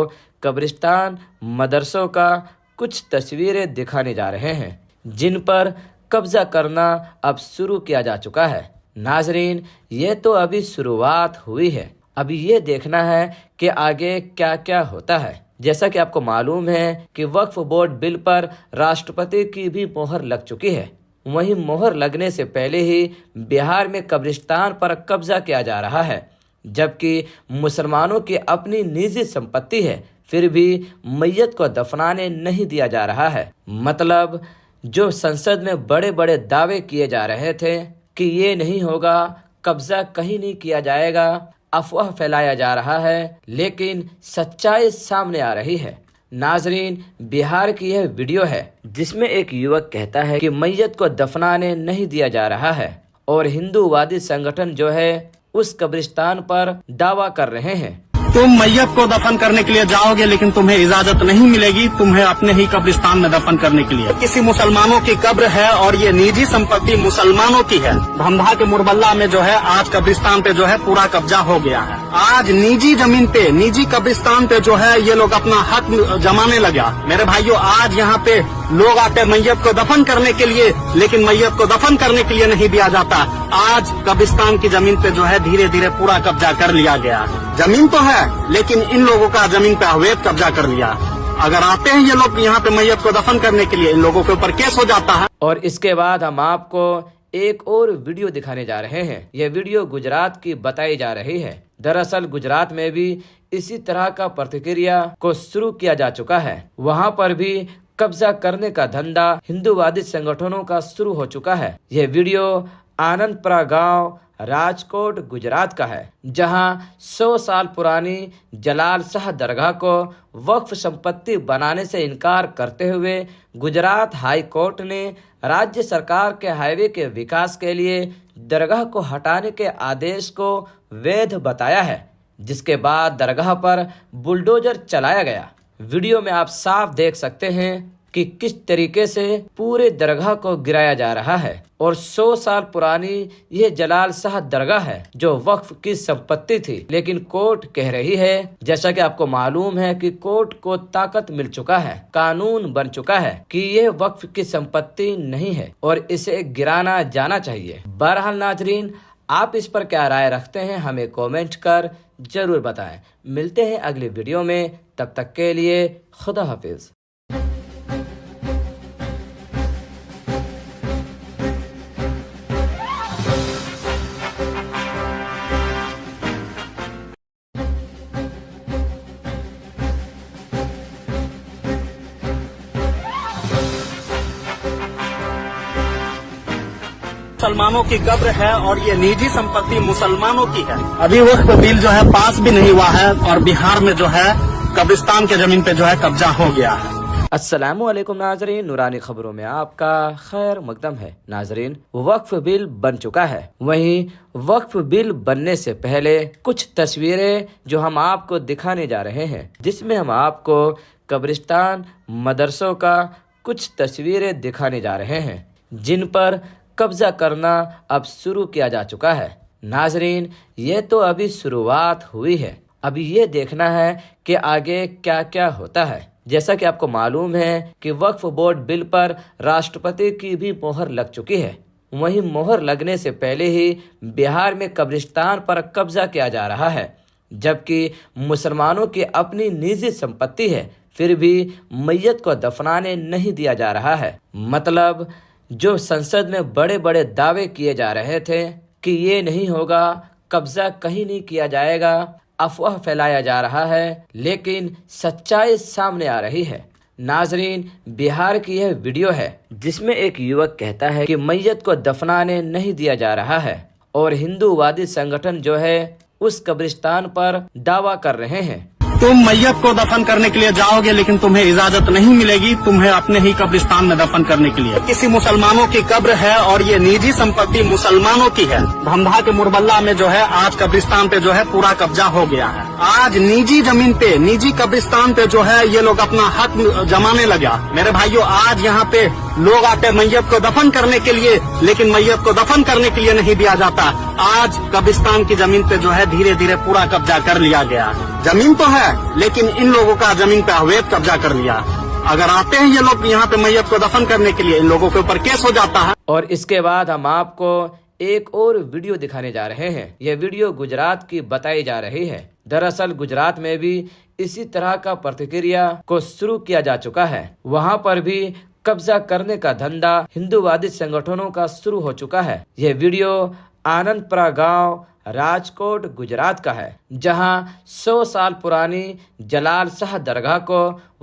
कब्रिस्तान मदरसों का कुछ तस्वीरें दिखाने जा रहे हैं, जिन पर कब्जा करना अब शुरू किया जा चुका है। नाजरीन, ये तो अभी शुरुआत हुई है। अभी ये देखना है कि आगे क्या क्या होता है। जैसा कि आपको मालूम है कि वक्फ बोर्ड बिल पर राष्ट्रपति की भी मोहर लग चुकी है। वहीं मोहर लगने से पहले ही बिहार में कब्रिस्तान पर कब्जा किया जा रहा है, जबकि मुसलमानों की अपनी निजी संपत्ति है, फिर भी मैयत को दफनाने नहीं दिया जा रहा है। मतलब जो संसद में बड़े बड़े दावे किए जा रहे थे कि ये नहीं होगा, कब्जा कहीं नहीं किया जाएगा, अफवाह फैलाया जा रहा है, लेकिन सच्चाई सामने आ रही है। नाजरीन, बिहार की यह वीडियो है जिसमें एक युवक कहता है कि मैयत को दफनाने नहीं दिया जा रहा है और हिंदूवादी संगठन जो है उस कब्रिस्तान पर दावा कर रहे हैं। तुम मैयत को दफन करने के लिए जाओगे लेकिन तुम्हें इजाजत नहीं मिलेगी, तुम्हें अपने ही कब्रिस्तान में दफन करने के लिए। किसी मुसलमानों की कब्र है और ये निजी संपत्ति मुसलमानों की है। धमधा के मुरबल्ला में जो है आज कब्रिस्तान पे जो है पूरा कब्जा हो गया है। आज निजी जमीन पे, निजी कब्रिस्तान पे जो है ये लोग अपना हक जमाने लगा। मेरे भाइयों, आज यहाँ पे लोग आते मैयत को दफन करने के लिए, लेकिन मैयत को दफन करने के लिए नहीं दिया जाता। आज कब्रिस्तान की जमीन पे जो है धीरे धीरे पूरा कब्जा कर लिया गया। जमीन तो है लेकिन इन लोगों का जमीन पे अवैध कब्जा कर लिया। अगर आते हैं ये लोग यहाँ पे मैयत को दफन करने के लिए, इन लोगों के ऊपर केस हो जाता है। और इसके बाद हम आपको एक और वीडियो दिखाने जा रहे हैं। यह वीडियो गुजरात की बताई जा रही है। दरअसल गुजरात में भी इसी तरह का प्रतिक्रिया को शुरू किया जा चुका है। वहाँ पर भी कब्जा करने का धंधा हिंदूवादी संगठनों का शुरू हो चुका है। यह वीडियो आनंदपुरा गांव राजकोट गुजरात का है, जहां 100 साल पुरानी जलाल शाह दरगाह को वक्फ संपत्ति बनाने से इनकार करते हुए गुजरात हाई कोर्ट ने राज्य सरकार के हाईवे के विकास के लिए दरगाह को हटाने के आदेश को वैध बताया है, जिसके बाद दरगाह पर बुलडोजर चलाया गया। वीडियो में आप साफ देख सकते हैं कि किस तरीके से पूरे दरगाह को गिराया जा रहा है। और 100 साल पुरानी यह जलाल शाह दरगाह है जो वक्फ की संपत्ति थी, लेकिन कोर्ट कह रही है, जैसा कि आपको मालूम है कि कोर्ट को ताकत मिल चुका है, कानून बन चुका है कि यह वक्फ की संपत्ति नहीं है और इसे गिराना जाना चाहिए। बहरहाल नाजरीन, आप इस पर क्या राय रखते हैं हमें कमेंट कर जरूर बताएं। मिलते हैं अगली वीडियो में, तब तक के लिए खुदा हाफिज। मुसलमानों की कब्र है और ये निजी संपत्ति मुसलमानों की है। अभी वक्त बिल जो है पास भी नहीं हुआ है और बिहार में जो है कब्रिस्तान के जमीन पे जो है कब्जा हो गया है। अस्सलामुअलैकुम नाजरीन, नूरानी खबरों में आपका खैर मकदम है। नाजरीन, वक्फ बिल बन चुका है। वहीं वक्फ बिल बनने से पहले कुछ तस्वीरें जो हम आपको दिखाने जा रहे हैं, जिसमें हम आपको कब्रिस्तान मदरसों का कुछ तस्वीरें दिखाने जा रहे हैं, जिन पर कब्जा करना अब शुरू किया जा चुका है। नाजरीन, ये तो अभी शुरुआत हुई है। अभी ये देखना है कि आगे क्या क्या होता है। जैसा कि आपको मालूम है कि वक्फ बोर्ड बिल पर राष्ट्रपति की भी मोहर लग चुकी है। वहीं मोहर लगने से पहले ही बिहार में कब्रिस्तान पर कब्जा किया जा रहा है, जबकि मुसलमानों की अपनी निजी संपत्ति है, फिर भी मैयत को दफनाने नहीं दिया जा रहा है। मतलब जो संसद में बड़े बड़े दावे किए जा रहे थे कि ये नहीं होगा, कब्जा कहीं नहीं किया जाएगा, अफवाह फैलाया जा रहा है, लेकिन सच्चाई सामने आ रही है। नाजरीन, बिहार की यह वीडियो है जिसमें एक युवक कहता है कि मैयत को दफनाने नहीं दिया जा रहा है और हिंदूवादी संगठन जो है उस कब्रिस्तान पर दावा कर रहे हैं। तुम मैयत को दफन करने के लिए जाओगे लेकिन तुम्हें इजाजत नहीं मिलेगी, तुम्हें अपने ही कब्रिस्तान में दफन करने के लिए। किसी मुसलमानों की कब्र है और ये निजी संपत्ति मुसलमानों की है। धमधा के मुरबल्ला में जो है आज कब्रिस्तान पे जो है पूरा कब्जा हो गया है। आज निजी जमीन पे, निजी कब्रिस्तान पे जो है ये लोग अपना हक जमाने लगा। मेरे भाइयों, आज यहाँ पे लोग आते मैयत को दफन करने के लिए, लेकिन मैयत को दफन करने के लिए नहीं दिया जाता। आज कब्रिस्तान की जमीन पे जो है धीरे धीरे पूरा कब्जा कर लिया गया। जमीन तो है लेकिन इन लोगों का जमीन पे अवैध कब्जा कर लिया। अगर आते हैं ये लोग यहाँ पे मैयत को दफन करने के लिए, इन लोगों के ऊपर केस हो जाता है। और इसके बाद हम आपको एक और वीडियो दिखाने जा रहे हैं। यह वीडियो गुजरात की बताई जा रही है। दरअसल गुजरात में भी इसी तरह का प्रतिक्रिया को शुरू किया जा चुका है। वहाँ पर भी कब्जा करने का धंधा हिंदूवादी संगठनों का शुरू हो चुका है। यह वीडियो आनंदपुरा गांव राजकोट गुजरात का है, जहां 100 साल पुरानी जलाल शाह दरगाह को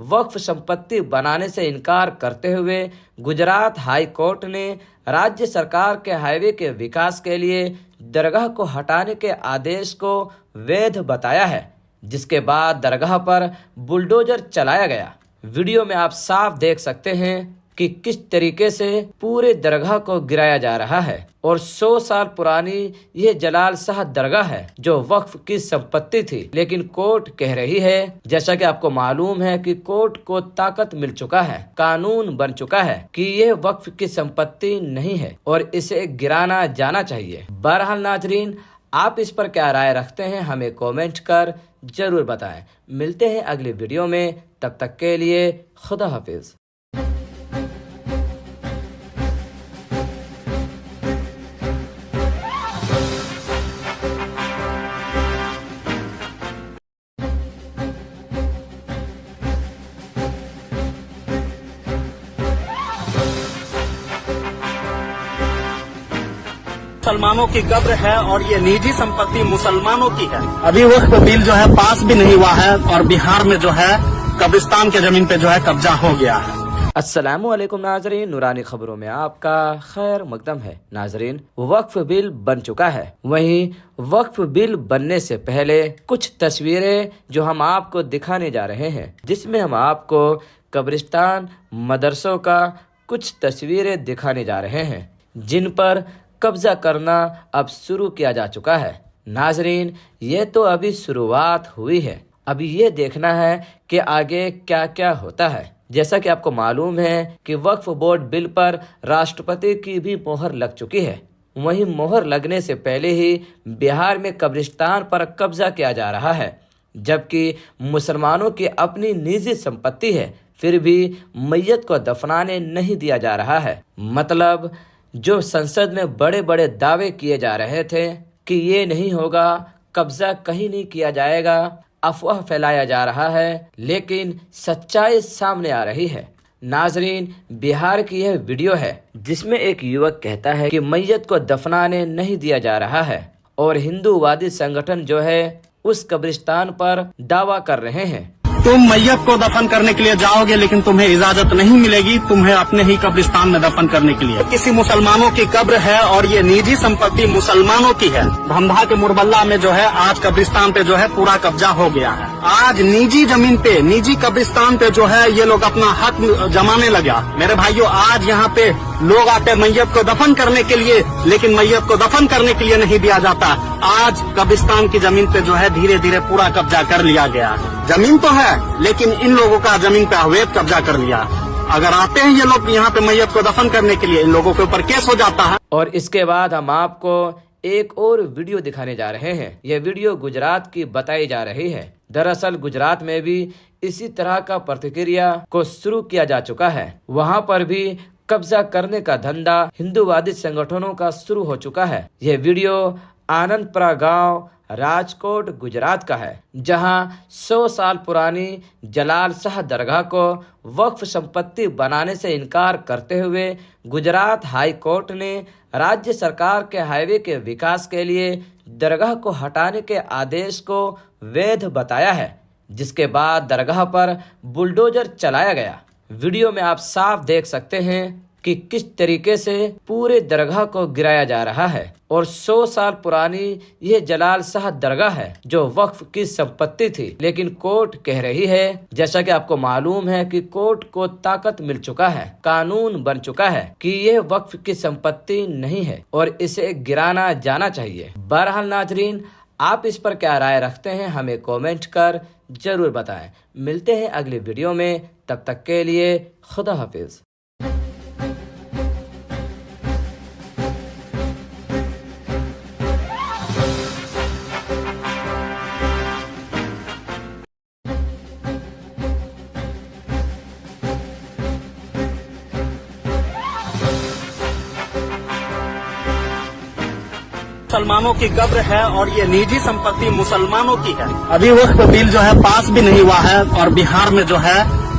वक्फ संपत्ति बनाने से इनकार करते हुए गुजरात हाई कोर्ट ने राज्य सरकार के हाईवे के विकास के लिए दरगाह को हटाने के आदेश को वैध बताया है, जिसके बाद दरगाह पर बुलडोजर चलाया गया। वीडियो में आप साफ देख सकते हैं कि किस तरीके से पूरे दरगाह को गिराया जा रहा है। और 100 साल पुरानी यह जलाल शाह दरगाह है जो वक्फ की संपत्ति थी, लेकिन कोर्ट कह रही है, जैसा कि आपको मालूम है कि कोर्ट को ताकत मिल चुका है, कानून बन चुका है कि यह वक्फ की संपत्ति नहीं है और इसे गिराना जाना चाहिए। बहरहाल नाजरीन, आप इस पर क्या राय रखते हैं हमें कमेंट कर जरूर बताएं। मिलते हैं अगली वीडियो में, तब तक के लिए खुदा हाफिज। मुसलमानों की कब्र है और ये निजी संपत्ति मुसलमानों की है। अभी वक्फ बिल जो है पास भी नहीं हुआ है और बिहार में जो है कब्रिस्तान के जमीन पे जो है कब्जा हो गया है। अस्सलामुअलैकुम नाजरीन, नूरानी खबरों में आपका खैर मकदम है। नाजरीन, वक्फ बिल बन चुका है। वहीं वक्फ बिल बनने से पहले कुछ तस्वीरें जो हम आपको दिखाने जा रहे हैं, जिसमें हम आपको कब्रिस्तान, मदरसों का कुछ तस्वीरें दिखाने जा रहे हैं, जिन पर कब्जा करना अब शुरू किया जा चुका है। नाजरीन, ये तो अभी शुरुआत हुई है, अभी ये देखना है कि आगे क्या क्या होता है। जैसा कि आपको मालूम है कि वक्फ बोर्ड बिल पर राष्ट्रपति की भी मोहर लग चुकी है। वहीं मोहर लगने से पहले ही बिहार में कब्रिस्तान पर कब्जा किया जा रहा है, जबकि मुसलमानों की अपनी निजी संपत्ति है, फिर भी मैयत को दफनाने नहीं दिया जा रहा है। मतलब जो संसद में बड़े बड़े दावे किए जा रहे थे कि ये नहीं होगा, कब्जा कहीं नहीं किया जाएगा, अफवाह फैलाया जा रहा है, लेकिन सच्चाई सामने आ रही है। नाजरीन, बिहार की यह वीडियो है जिसमें एक युवक कहता है कि मैयत को दफनाने नहीं दिया जा रहा है और हिंदूवादी संगठन जो है उस कब्रिस्तान पर दावा कर रहे हैं। तुम मैयत को दफन करने के लिए जाओगे लेकिन तुम्हें इजाजत नहीं मिलेगी तुम्हें अपने ही कब्रिस्तान में दफन करने के लिए। किसी मुसलमानों की कब्र है और ये निजी संपत्ति मुसलमानों की है। भमधा के मुरबल्ला में जो है आज कब्रिस्तान पे जो है पूरा कब्जा हो गया है। आज निजी जमीन पे, निजी कब्रिस्तान पे जो है ये लोग अपना हक जमाने लगा। मेरे भाइयों, आज यहाँ पे लोग आते मैयत को दफन करने के लिए, लेकिन मैयत को दफन करने के लिए नहीं दिया जाता। आज कब्रिस्तान की जमीन पे जो है धीरे धीरे पूरा कब्जा कर लिया गया। जमीन तो है लेकिन इन लोगों का जमीन पे अवैध कब्जा कर लिया। अगर आते हैं ये लोग यहाँ पे मैयत को दफन करने के लिए, इन लोगों के ऊपर केस हो जाता है। और इसके बाद हम आपको एक और वीडियो दिखाने जा रहे हैं। यह वीडियो गुजरात की बताई जा रही है। दरअसल गुजरात में भी इसी तरह का प्रतिक्रिया को शुरू किया जा चुका है। वहाँ पर भी कब्जा करने का धंधा हिंदूवादी संगठनों का शुरू हो चुका है। यह वीडियो आनंदपुरा गांव, राजकोट, गुजरात का है, जहां 100 साल पुरानी जलाल शाह दरगाह को वक्फ संपत्ति बनाने से इनकार करते हुए गुजरात हाई कोर्ट ने राज्य सरकार के हाईवे के विकास के लिए दरगाह को हटाने के आदेश को वैध बताया है, जिसके बाद दरगाह पर बुलडोजर चलाया गया। वीडियो में आप साफ देख सकते हैं कि किस तरीके से पूरे दरगाह को गिराया जा रहा है। और 100 साल पुरानी यह जलाल शाह दरगाह है जो वक्फ की संपत्ति थी, लेकिन कोर्ट कह रही है, जैसा कि आपको मालूम है कि कोर्ट को ताकत मिल चुका है, कानून बन चुका है कि यह वक्फ की संपत्ति नहीं है और इसे गिराना जाना चाहिए। बहरहाल नाजरीन, आप इस पर क्या राय रखते हैं हमें कमेंट कर जरूर बताएं। मिलते हैं अगली वीडियो में, तब तक के लिए खुदा हाफिज। मुसलमानों की कब्र है और ये निजी संपत्ति मुसलमानों की है। अभी वक्फ बिल जो है पास भी नहीं हुआ है और बिहार में जो है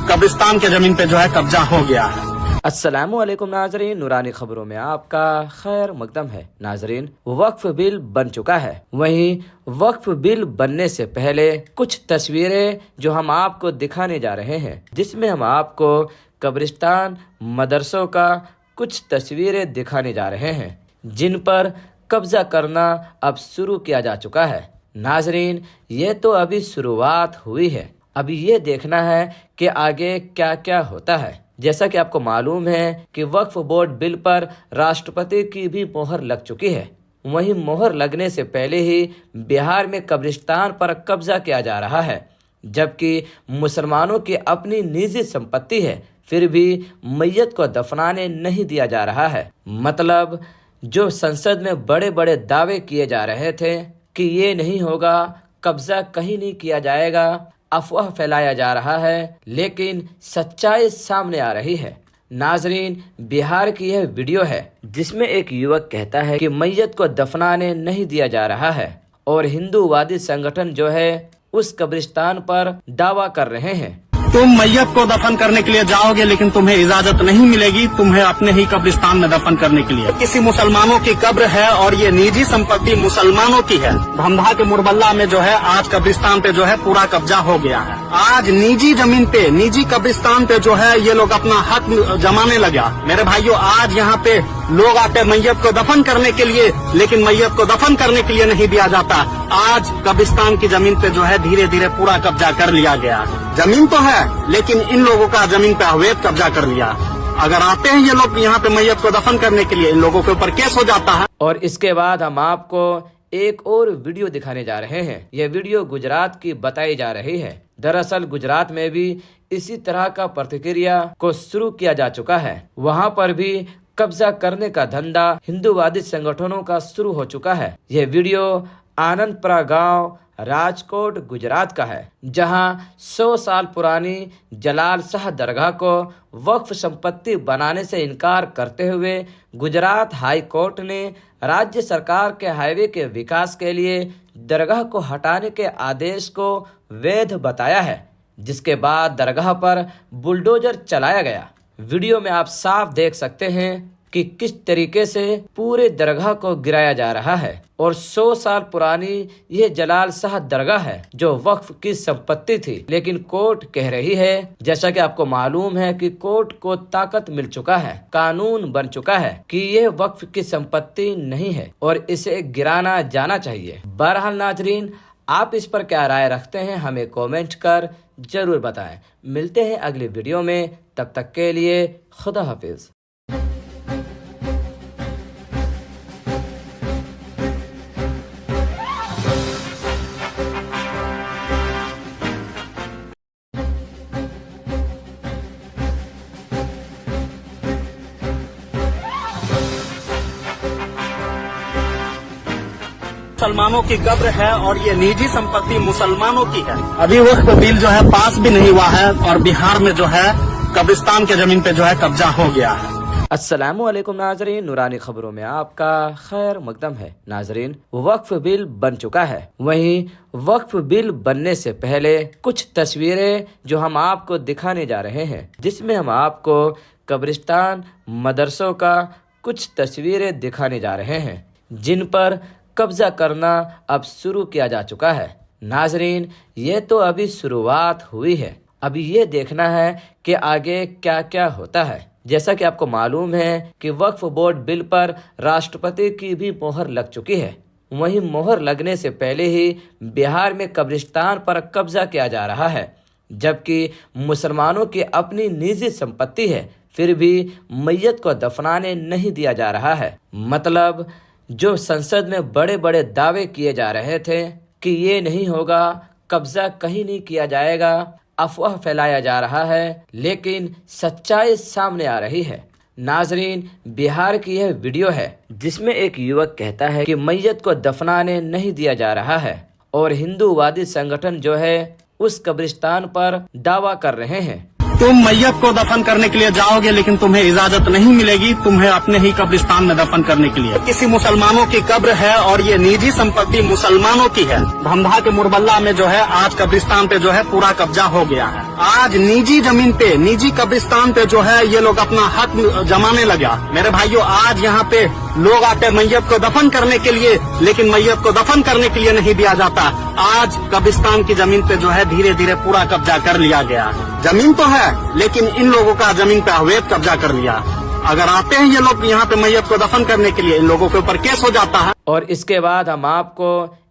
कब्रिस्तान के जमीन पे जो है कब्जा हो गया है। अस्सलामुअलैकुम नाजरीन, नूरानी खबरों में आपका खैर मकदम है। नाजरीन, वक्फ बिल बन चुका है। वहीं वक्फ बिल बनने से पहले कुछ तस्वीरें जो हम आपको दिखाने जा रहे हैं, जिसमें हम आपको कब्रिस्तान, मदरसों का कुछ तस्वीरें दिखाने जा रहे हैं, जिन पर कब्जा करना अब शुरू किया जा चुका है। नाजरीन, ये तो अभी शुरुआत हुई है, अभी ये देखना है कि आगे क्या क्या होता है। जैसा कि आपको मालूम है कि वक्फ बोर्ड बिल पर राष्ट्रपति की भी मोहर लग चुकी है। वहीं मोहर लगने से पहले ही बिहार में कब्रिस्तान पर कब्जा किया जा रहा है, जबकि मुसलमानों की अपनी निजी संपत्ति है, फिर भी मैयत को दफनाने नहीं दिया जा रहा है। मतलब जो संसद में बड़े बड़े दावे किए जा रहे थे कि ये नहीं होगा, कब्जा कहीं नहीं किया जाएगा, अफवाह फैलाया जा रहा है, लेकिन सच्चाई सामने आ रही है। नाजरीन, बिहार की यह वीडियो है जिसमें एक युवक कहता है कि मैयत को दफनाने नहीं दिया जा रहा है और हिंदूवादी संगठन जो है उस कब्रिस्तान पर दावा कर रहे हैं। तुम मैयत को दफन करने के लिए जाओगे लेकिन तुम्हें इजाजत नहीं मिलेगी तुम्हें अपने ही कब्रिस्तान में दफन करने के लिए। किसी मुसलमानों की कब्र है और ये निजी संपत्ति मुसलमानों की है। भमधा के मुरबल्ला में जो है आज कब्रिस्तान पे जो है पूरा कब्जा हो गया है। आज निजी जमीन पे, निजी कब्रिस्तान पे जो है ये लोग अपना हक जमाने लगा। मेरे भाइयों, आज यहाँ पे लोग आते मैयत को दफन करने के लिए, लेकिन मैयत को दफन करने के लिए नहीं दिया जाता। आज कब्रिस्तान की जमीन पे जो है धीरे धीरे पूरा कब्जा कर लिया गया। जमीन तो है लेकिन इन लोगों का जमीन पे अवैध कब्जा कर लिया। अगर आते हैं ये लोग यहाँ पे मैयत को दफन करने के लिए, इन लोगों के ऊपर केस हो जाता है। और इसके बाद हम आपको एक और वीडियो दिखाने जा रहे हैं। यह वीडियो गुजरात की बताई जा रही है। दरअसल गुजरात में भी इसी तरह का प्रतिक्रिया को शुरू किया जा चुका है। वहाँ पर भी कब्जा करने का धंधा हिंदूवादी संगठनों का शुरू हो चुका है। यह वीडियो आनंदपुरा गांव राजकोट गुजरात का है, जहां 100 साल पुरानी जलाल शाह दरगाह को वक्फ संपत्ति बनाने से इनकार करते हुए गुजरात हाई कोर्ट ने राज्य सरकार के हाईवे के विकास के लिए दरगाह को हटाने के आदेश को वैध बताया है, जिसके बाद दरगाह पर बुलडोजर चलाया गया। वीडियो में आप साफ देख सकते हैं कि किस तरीके से पूरे दरगाह को गिराया जा रहा है। और 100 साल पुरानी यह जलाल शाह दरगाह है जो वक्फ की संपत्ति थी, लेकिन कोर्ट कह रही है, जैसा कि आपको मालूम है कि कोर्ट को ताकत मिल चुका है, कानून बन चुका है कि यह वक्फ की संपत्ति नहीं है और इसे गिराना जाना चाहिए। बहरहाल नाजरीन, आप इस पर क्या राय रखते हैं हमें कमेंट कर जरूर बताएं। मिलते हैं अगली वीडियो में, तब तक के लिए खुदा हाफिज। मुसलमानों की कब्र है और ये निजी संपत्ति मुसलमानों की है। अभी वक्त बिल जो है पास भी नहीं हुआ है और बिहार में जो है कब्रिस्तान के जमीन पे जो है कब्जा हो गया है। अस्सलामुअलैकुम नाजरीन, नूरानी खबरों में आपका खैर मकदम है। नाजरीन, वक्फ बिल बन चुका है। वहीं वक्फ बिल बनने से पहले कुछ तस्वीरें जो हम आपको दिखाने जा रहे हैं, जिसमें हम आपको कब्रिस्तान मदरसों का कुछ तस्वीरें दिखाने जा रहे हैं, जिन पर कब्जा करना अब शुरू किया जा चुका है। नाजरीन, ये तो अभी शुरुआत हुई है, अभी ये देखना है कि आगे क्या क्या होता है। जैसा कि आपको मालूम है कि वक्फ बोर्ड बिल पर राष्ट्रपति की भी मोहर लग चुकी है। वहीं मोहर लगने से पहले ही बिहार में कब्रिस्तान पर कब्जा किया जा रहा है, जबकि मुसलमानों की अपनी निजी संपत्ति है, फिर भी मैयत को दफनाने नहीं दिया जा रहा है। मतलब जो संसद में बड़े बड़े दावे किए जा रहे थे कि ये नहीं होगा, कब्जा कहीं नहीं किया जाएगा, अफवाह फैलाया जा रहा है, लेकिन सच्चाई सामने आ रही है। नाजरीन, बिहार की यह वीडियो है जिसमें एक युवक कहता है कि मैयत को दफनाने नहीं दिया जा रहा है और हिंदूवादी संगठन जो है उस कब्रिस्तान पर दावा कर रहे हैं। तुम मैयत को दफन करने के लिए जाओगे लेकिन तुम्हें इजाजत नहीं मिलेगी तुम्हें अपने ही कब्रिस्तान में दफन करने के लिए। किसी मुसलमानों की कब्र है और ये निजी संपत्ति मुसलमानों की है। भमधा के मुरबल्ला में जो है आज कब्रिस्तान पे जो है पूरा कब्जा हो गया है। आज निजी जमीन पे, निजी कब्रिस्तान पे जो है ये लोग अपना हक जमाने लगा। मेरे भाइयों, आज यहाँ पे लोग आते मैयत को दफन करने के लिए, लेकिन मैयत को दफन करने के लिए नहीं दिया जाता। आज कब्रिस्तान की जमीन पे जो है धीरे धीरे पूरा कब्जा कर लिया गया। जमीन तो है लेकिन इन लोगों का जमीन पे अवैध कब्जा कर लिया। अगर आते हैं ये लोग यहाँ पे मैयत को दफन करने के लिए, इन लोगों के ऊपर केस हो जाता है। और इसके बाद हम आपको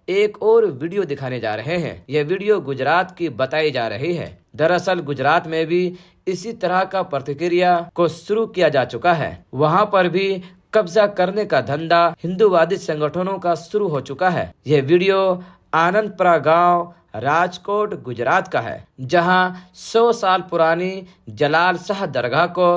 एक और वीडियो दिखाने जा रहे हैं। यह वीडियो गुजरात की बताई जा रही है, दरअसल गुजरात में भी इसी तरह का प्रतिक्रिया को शुरू किया जा चुका है। वहां पर भी कब्जा करने का धंधा हिंदूवादी संगठनों का शुरू हो चुका है। यह वीडियो आनंदपुरा गांव राजकोट गुजरात का है, जहां 100 साल पुरानी जलाल शाह दरगाह को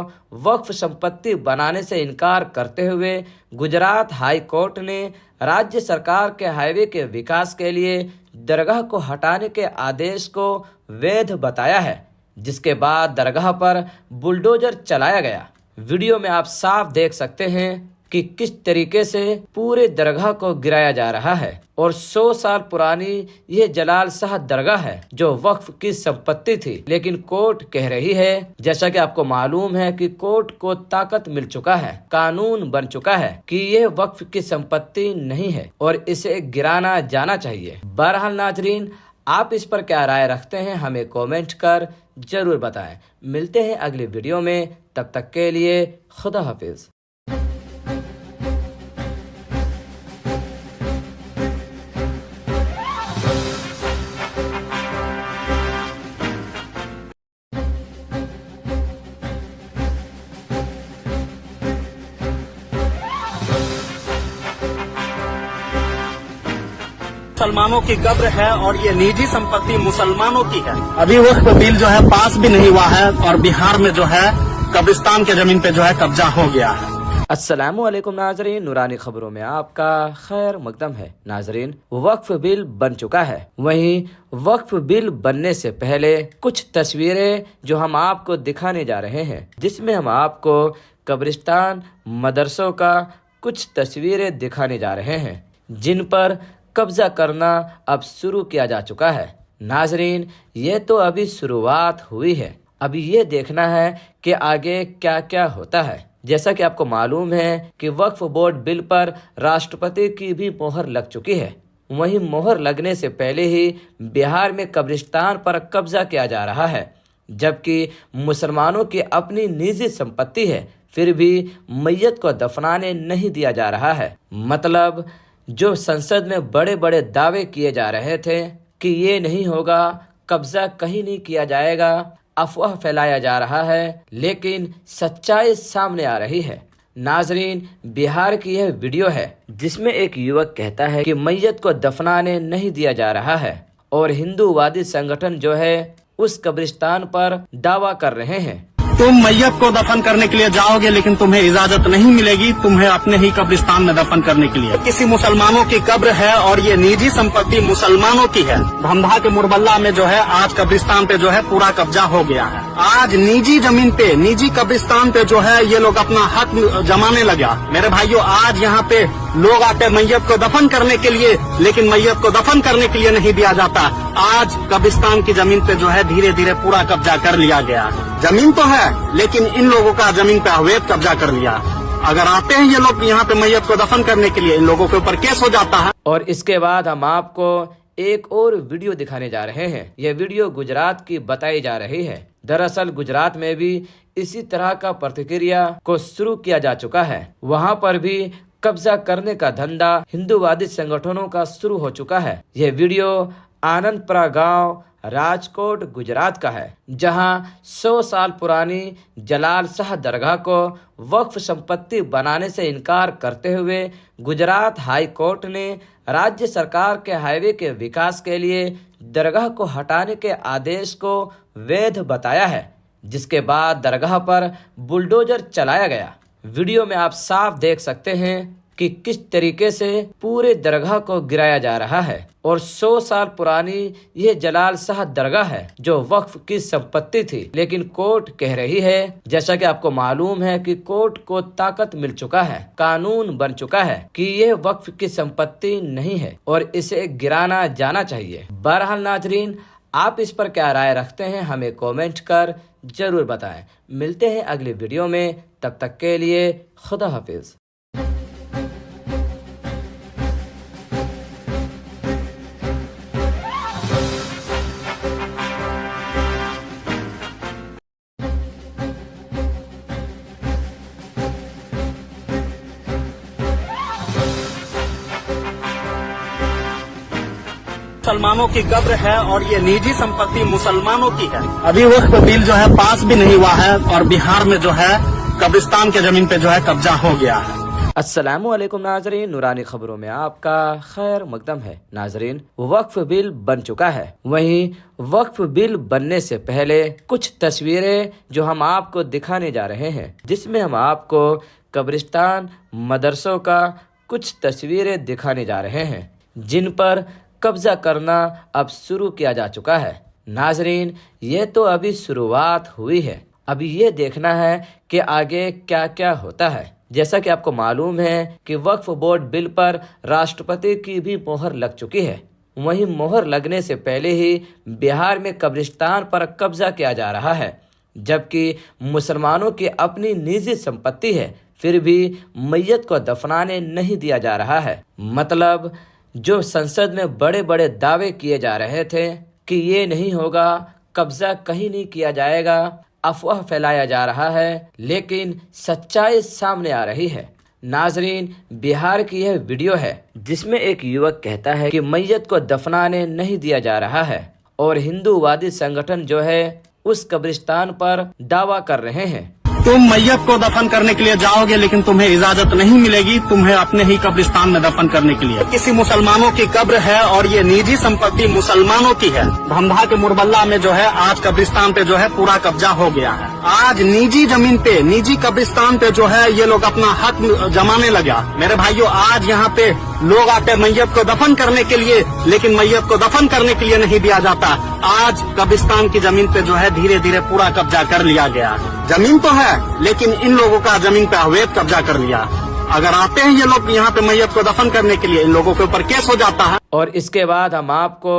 वक्फ संपत्ति बनाने से इनकार करते हुए गुजरात हाई कोर्ट ने राज्य सरकार के हाईवे के विकास के लिए दरगाह को हटाने के आदेश को वैध बताया है, जिसके बाद दरगाह पर बुलडोजर चलाया गया। वीडियो में आप साफ देख सकते हैं कि किस तरीके से पूरे दरगाह को गिराया जा रहा है और 100 साल पुरानी यह जलाल शाह दरगाह है जो वक्फ की संपत्ति थी। लेकिन कोर्ट कह रही है, जैसा कि आपको मालूम है कि कोर्ट को ताकत मिल चुका है, कानून बन चुका है कि यह वक्फ की संपत्ति नहीं है और इसे गिराना जाना चाहिए। बहरहाल नाजरीन, आप इस पर क्या राय रखते हैं हमें कमेंट कर जरूर बताएं। मिलते हैं अगली वीडियो में, तब तक के लिए खुदा हाफिज। मुसलमानों की कब्र है और ये निजी संपत्ति मुसलमानों की है। अभी वक्फ बिल जो है पास भी नहीं हुआ है और बिहार में जो है कब्रिस्तान के जमीन पे जो है कब्जा हो गया है। अस्सलामुअलैकुम नाजरीन, नूरानी खबरों में आपका खैर मकदम है। नाजरीन, वक्फ बिल बन चुका है। वहीं वक्फ बिल बनने से पहले कुछ तस्वीरें जो हम आपको दिखाने जा रहे हैं, जिसमें हम आपको कब्रिस्तान मदरसों का कुछ तस्वीरें दिखाने जा रहे हैं, जिन पर कब्जा करना अब शुरू किया जा चुका है। नाजरीन, ये तो अभी शुरुआत हुई है, अभी ये देखना है कि आगे क्या क्या होता है। जैसा कि आपको मालूम है कि वक्फ बोर्ड बिल पर राष्ट्रपति की भी मोहर लग चुकी है। वहीं मोहर लगने से पहले ही बिहार में कब्रिस्तान पर कब्जा किया जा रहा है, जबकि मुसलमानों की अपनी निजी संपत्ति है, फिर भी मैयत को दफनाने नहीं दिया जा रहा है। मतलब जो संसद में बड़े बड़े दावे किए जा रहे थे कि ये नहीं होगा, कब्जा कहीं नहीं किया जाएगा, अफवाह फैलाया जा रहा है, लेकिन सच्चाई सामने आ रही है। नाजरीन, बिहार की यह वीडियो है जिसमें एक युवक कहता है कि मैयत को दफनाने नहीं दिया जा रहा है और हिंदूवादी संगठन जो है उस कब्रिस्तान पर दावा कर रहे हैं। तुम मैयत को दफन करने के लिए जाओगे लेकिन तुम्हें इजाजत नहीं मिलेगी तुम्हें अपने ही कब्रिस्तान में दफन करने के लिए। किसी मुसलमानों की कब्र है और ये निजी संपत्ति मुसलमानों की है। धमधा के मुरबल्ला में जो है आज कब्रिस्तान पे जो है पूरा कब्जा हो गया है। आज निजी जमीन पे, निजी कब्रिस्तान पे जो है ये लोग अपना हक जमाने लगा। मेरे भाइयों, आज यहाँ पे लोग आते मैयत को दफन करने के लिए, लेकिन मैयत को दफन करने के लिए नहीं दिया जाता। आज कब्रिस्तान की जमीन पे जो है धीरे धीरे पूरा कब्जा कर लिया गया। जमीन तो है लेकिन इन लोगों का जमीन पे अवैध कब्जा कर लिया। अगर आते हैं ये लोग यहाँ पे मैयत को दफन करने के लिए, इन लोगों के ऊपर केस हो जाता है। और इसके बाद हम आपको एक और वीडियो दिखाने जा रहे हैं। यह वीडियो गुजरात की बताई जा रही है। दरअसल गुजरात में भी इसी तरह का प्रतिक्रिया को शुरू किया जा चुका है। वहाँ पर भी कब्जा करने का धंधा हिंदूवादी संगठनों का शुरू हो चुका है। यह वीडियो आनंदपुरा गांव राजकोट गुजरात का है, जहां 100 साल पुरानी जलाल शाह दरगाह को वक्फ संपत्ति बनाने से इनकार करते हुए गुजरात हाई कोर्ट ने राज्य सरकार के हाईवे के विकास के लिए दरगाह को हटाने के आदेश को वैध बताया है, जिसके बाद दरगाह पर बुलडोजर चलाया गया। वीडियो में आप साफ देख सकते हैं कि किस तरीके से पूरे दरगाह को गिराया जा रहा है और 100 साल पुरानी यह जलाल शाह दरगाह है जो वक्फ की संपत्ति थी। लेकिन कोर्ट कह रही है, जैसा कि आपको मालूम है कि कोर्ट को ताकत मिल चुका है, कानून बन चुका है कि यह वक्फ की संपत्ति नहीं है और इसे गिराना जाना चाहिए। बहरहाल नाजरीन, आप इस पर क्या राय रखते हैं हमें कमेंट कर जरूर बताएं। मिलते हैं अगली वीडियो में, तब तक के लिए खुदा हाफिज। मुसलमानों की कब्र है और ये निजी संपत्ति मुसलमानों की है। अभी वक्त बिल जो है पास भी नहीं हुआ है और बिहार में जो है कब्रिस्तान के जमीन पे जो है कब्जा हो गया है। अस्सलामुअलैकुम नाजरीन, नूरानी खबरों में आपका खैर मकदम है। नाजरीन, वक्फ बिल बन चुका है। वहीं वक्फ बिल बनने से पहले कुछ तस्वीरें जो हम आपको दिखाने जा रहे हैं, जिसमें हम आपको कब्रिस्तान मदरसों का कुछ तस्वीरें दिखाने जा रहे हैं, जिन पर कब्जा करना अब शुरू किया जा चुका है। नाजरीन, ये तो अभी शुरुआत हुई है। अभी ये देखना है कि आगे क्या क्या होता है। जैसा कि आपको मालूम है कि वक्फ बोर्ड बिल पर राष्ट्रपति की भी मोहर लग चुकी है। वहीं मोहर लगने से पहले ही बिहार में कब्रिस्तान पर कब्जा किया जा रहा है, जबकि मुसलमानों की अपनी निजी संपत्ति है, फिर भी मैयत को दफनाने नहीं दिया जा रहा है। मतलब जो संसद में बड़े बड़े दावे किए जा रहे थे कि ये नहीं होगा, कब्जा कहीं नहीं किया जाएगा, अफवाह फैलाया जा रहा है, लेकिन सच्चाई सामने आ रही है। नाजरीन, बिहार की यह वीडियो है जिसमें एक युवक कहता है कि मैयत को दफनाने नहीं दिया जा रहा है और हिंदूवादी संगठन जो है उस कब्रिस्तान पर दावा कर रहे हैं। तुम मैयत को दफन करने के लिए जाओगे लेकिन तुम्हें इजाजत नहीं मिलेगी तुम्हें अपने ही कब्रिस्तान में दफन करने के लिए। किसी मुसलमानों की कब्र है और ये निजी संपत्ति मुसलमानों की है। भमधा के मुरबल्ला में जो है आज कब्रिस्तान पे जो है पूरा कब्जा हो गया है। आज निजी जमीन पे, निजी कब्रिस्तान पे जो है ये लोग अपना हक जमाने लगा। मेरे भाइयों, आज यहाँ पे लोग आते मैयत को दफन करने के लिए, लेकिन मैयत को दफन करने के लिए नहीं दिया जाता। आज कब्रिस्तान की जमीन पे जो है धीरे धीरे पूरा कब्जा कर लिया गया। जमीन तो है लेकिन इन लोगों का जमीन पे अवैध कब्जा कर लिया। अगर आते हैं ये लोग यहाँ पे मैयत को दफन करने के लिए, इन लोगों के ऊपर केस हो जाता है। और इसके बाद हम आपको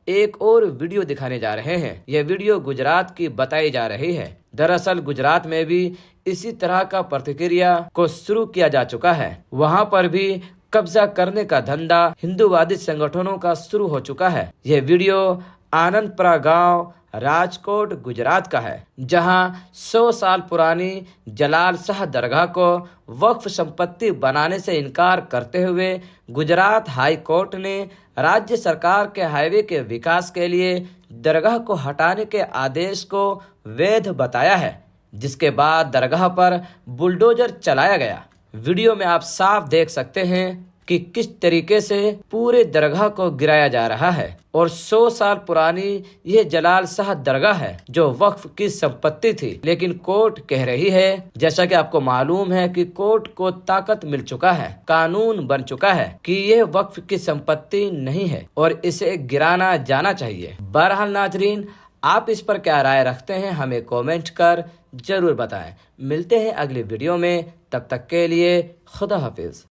एक और वीडियो दिखाने जा रहे हैं। यह वीडियो गुजरात की बताई जा रही है। दरअसल गुजरात में भी इसी तरह का प्रतिक्रिया को शुरू किया जा चुका है। वहाँ पर भी कब्जा करने का धंधा हिंदूवादी संगठनों का शुरू हो चुका है। यह वीडियो आनंदपुरा गांव राजकोट गुजरात का है, जहां 100 साल पुरानी जलाल शाह दरगाह को वक्फ संपत्ति बनाने से इनकार करते हुए गुजरात हाई कोर्ट ने राज्य सरकार के हाईवे के विकास के लिए दरगाह को हटाने के आदेश को वैध बताया है, जिसके बाद दरगाह पर बुलडोजर चलाया गया। वीडियो में आप साफ देख सकते हैं कि किस तरीके से पूरे दरगाह को गिराया जा रहा है। और 100 साल पुरानी यह जलाल शाह दरगाह है जो वक्फ की संपत्ति थी, लेकिन कोर्ट कह रही है, जैसा कि आपको मालूम है कि कोर्ट को ताकत मिल चुका है, कानून बन चुका है कि यह वक्फ की संपत्ति नहीं है और इसे गिराना जाना चाहिए। बहरहाल नाजरीन, आप इस पर क्या राय रखते हैं हमें कमेंट कर जरूर बताएं। मिलते हैं अगली वीडियो में, तब तक के लिए खुदा हाफिज।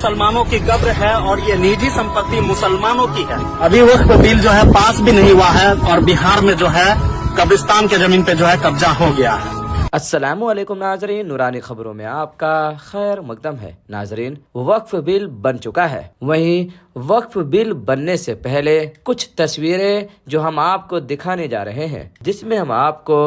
मुसलमानों की कब्र है और ये निजी संपत्ति मुसलमानों की है। अभी वक्त बिल जो है पास भी नहीं हुआ है और बिहार में जो है कब्रिस्तान के जमीन पे जो है कब्जा हो गया है। अस्सलामुअलैकुम नाजरीन, नूरानी खबरों में आपका खैर मकदम है। नाजरीन, वक्फ बिल बन चुका है। वहीं वक्फ बिल बनने से पहले कुछ तस्वीरें जो हम आपको दिखाने जा रहे हैं, जिसमें हम आपको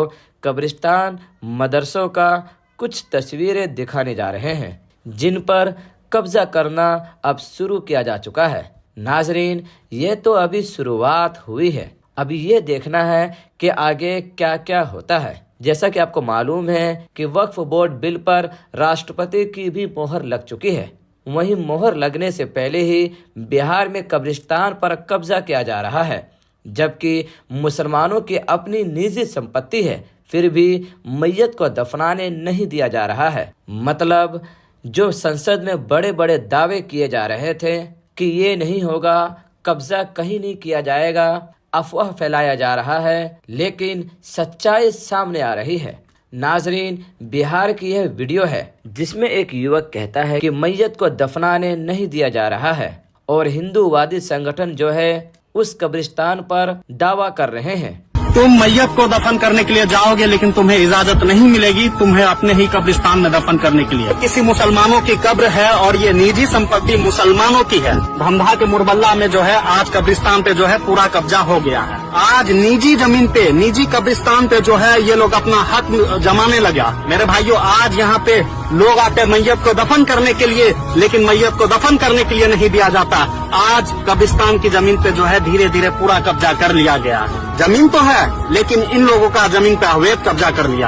कब्रिस्तान मदरसों का कुछ तस्वीरें दिखाने जा रहे हैं, जिन पर कब्जा करना अब शुरू किया जा चुका है। नाजरीन, ये तो अभी शुरुआत हुई है। अभी ये देखना है कि आगे क्या क्या होता है। जैसा कि आपको मालूम है कि वक्फ बोर्ड बिल पर राष्ट्रपति की भी मोहर लग चुकी है। वहीं मोहर लगने से पहले ही बिहार में कब्रिस्तान पर कब्जा किया जा रहा है, जबकि मुसलमानों की अपनी निजी संपत्ति है, फिर भी मैयत को दफनाने नहीं दिया जा रहा है। मतलब जो संसद में बड़े बड़े दावे किए जा रहे थे कि ये नहीं होगा, कब्जा कहीं नहीं किया जाएगा, अफवाह फैलाया जा रहा है, लेकिन सच्चाई सामने आ रही है। नाजरीन, बिहार की यह वीडियो है जिसमें एक युवक कहता है कि मैयत को दफनाने नहीं दिया जा रहा है और हिंदूवादी संगठन जो है उस कब्रिस्तान पर दावा कर रहे हैं। तुम मैयत को दफन करने के लिए जाओगे लेकिन तुम्हें इजाजत नहीं मिलेगी, तुम्हें अपने ही कब्रिस्तान में दफन करने के लिए। किसी मुसलमानों की कब्र है और ये निजी संपत्ति मुसलमानों की है। भमधा के मुरबल्ला में जो है आज कब्रिस्तान पे जो है पूरा कब्जा हो गया है। आज निजी जमीन पे, निजी कब्रिस्तान पे जो है ये लोग अपना हक जमाने लगा। मेरे भाइयों, आज यहाँ पे लोग आते मैयत को दफन करने के लिए, लेकिन मैयत को दफन करने के लिए नहीं दिया जाता। आज कब्रिस्तान की जमीन पे जो है धीरे धीरे पूरा कब्जा कर लिया गया। जमीन तो है लेकिन इन लोगों का जमीन पे अवैध कब्जा कर लिया।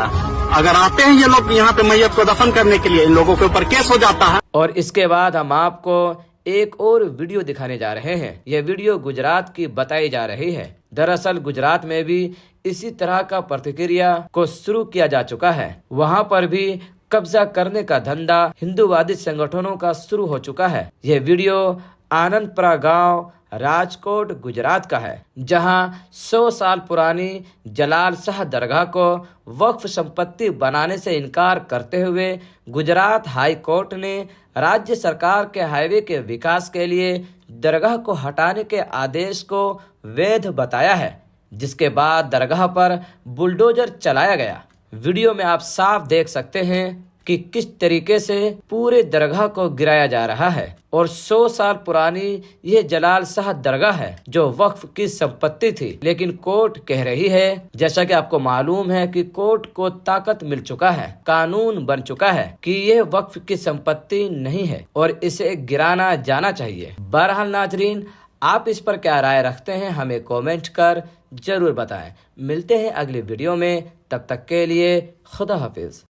अगर आते हैं ये लोग यहाँ पे मैयत को दफन करने के लिए, इन लोगों के ऊपर केस हो जाता है। और इसके बाद हम आपको एक और वीडियो दिखाने जा रहे हैं। यह वीडियो गुजरात की बताई जा रही है। दरअसल गुजरात में भी इसी तरह का प्रतिक्रिया को शुरू किया जा चुका है। वहाँ पर भी कब्जा करने का धंधा हिंदूवादी संगठनों का शुरू हो चुका है। यह वीडियो आनंदपुरा गांव राजकोट गुजरात का है, जहां 100 साल पुरानी जलाल शाह दरगाह को वक्फ संपत्ति बनाने से इनकार करते हुए गुजरात हाई कोर्ट ने राज्य सरकार के हाईवे के विकास के लिए दरगाह को हटाने के आदेश को वैध बताया है, जिसके बाद दरगाह पर बुलडोजर चलाया गया। वीडियो में आप साफ देख सकते हैं कि किस तरीके से पूरे दरगाह को गिराया जा रहा है। और 100 साल पुरानी यह जलाल शाह दरगाह है जो वक्फ की संपत्ति थी, लेकिन कोर्ट कह रही है, जैसा कि आपको मालूम है कि कोर्ट को ताकत मिल चुका है, कानून बन चुका है कि यह वक्फ की संपत्ति नहीं है और इसे गिराना जाना चाहिए। बहरहाल नाजरीन, आप इस पर क्या राय रखते हैं हमें कमेंट कर जरूर बताएं। मिलते हैं अगली वीडियो में, तब तक के लिए खुदा हाफिज।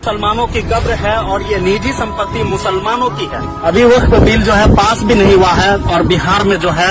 मुसलमानों की कब्र है और ये निजी संपत्ति मुसलमानों की है। अभी वक्त बिल जो है पास भी नहीं हुआ है और बिहार में जो है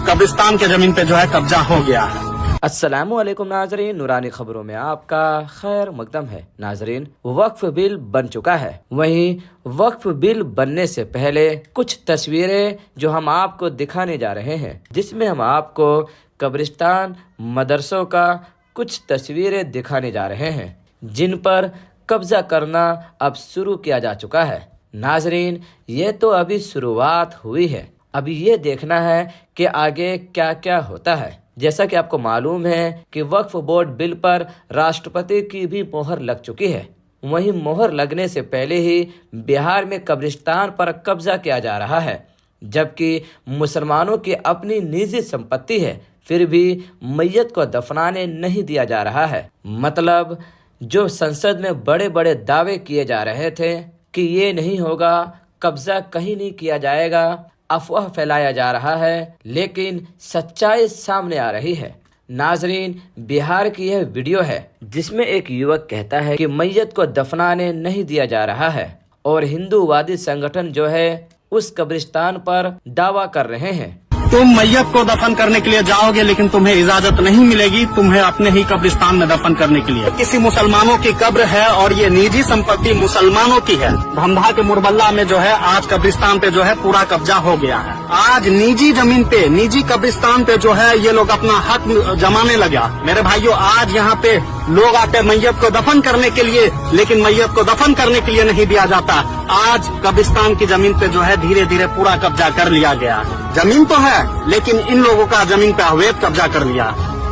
कब्रिस्तान के जमीन पे जो है कब्जा हो गया है। अस्सलामुअलैकुम नाजरीन, नूरानी खबरों में आपका खैर मकदम है। नाजरीन, वक्फ बिल बन चुका है। वहीं वक्फ बिल बनने से पहले कुछ तस्वीरें जो हम आपको दिखाने जा रहे हैं, जिसमें हम आपको कब्रिस्तान मदरसों का कुछ तस्वीरें दिखाने जा रहे हैं, जिन पर कब्जा करना अब शुरू किया जा चुका है। नाजरीन, ये तो अभी शुरुआत हुई है। अभी ये देखना है कि आगे क्या क्या होता है। जैसा कि आपको मालूम है कि वक्फ बोर्ड बिल पर राष्ट्रपति की भी मोहर लग चुकी है। वहीं मोहर लगने से पहले ही बिहार में कब्रिस्तान पर कब्जा किया जा रहा है, जबकि मुसलमानों की अपनी निजी संपत्ति है, फिर भी मैयत को दफनाने नहीं दिया जा रहा है। मतलब जो संसद में बड़े बड़े दावे किए जा रहे थे कि ये नहीं होगा, कब्जा कहीं नहीं किया जाएगा, अफवाह फैलाया जा रहा है, लेकिन सच्चाई सामने आ रही है। नाजरीन, बिहार की यह वीडियो है जिसमें एक युवक कहता है कि मैयत को दफनाने नहीं दिया जा रहा है और हिंदूवादी संगठन जो है उस कब्रिस्तान पर दावा कर रहे हैं। तुम मैयत को दफन करने के लिए जाओगे लेकिन तुम्हें इजाजत नहीं मिलेगी, तुम्हें अपने ही कब्रिस्तान में दफन करने के लिए। किसी मुसलमानों की कब्र है और ये निजी संपत्ति मुसलमानों की है। भमधा के मुरबल्ला में जो है आज कब्रिस्तान पे जो है पूरा कब्जा हो गया है। आज निजी जमीन पे, निजी कब्रिस्तान पे जो है ये लोग अपना हक जमाने लगा। मेरे भाइयों, आज यहाँ पे लोग आते मैयत को दफन करने के लिए, लेकिन मैयत को दफन करने के लिए नहीं दिया जाता। आज कब्रिस्तान की जमीन पे जो है धीरे धीरे पूरा कब्जा कर लिया गया। जमीन तो है लेकिन इन लोगों का जमीन पे अवैध कब्जा कर लिया।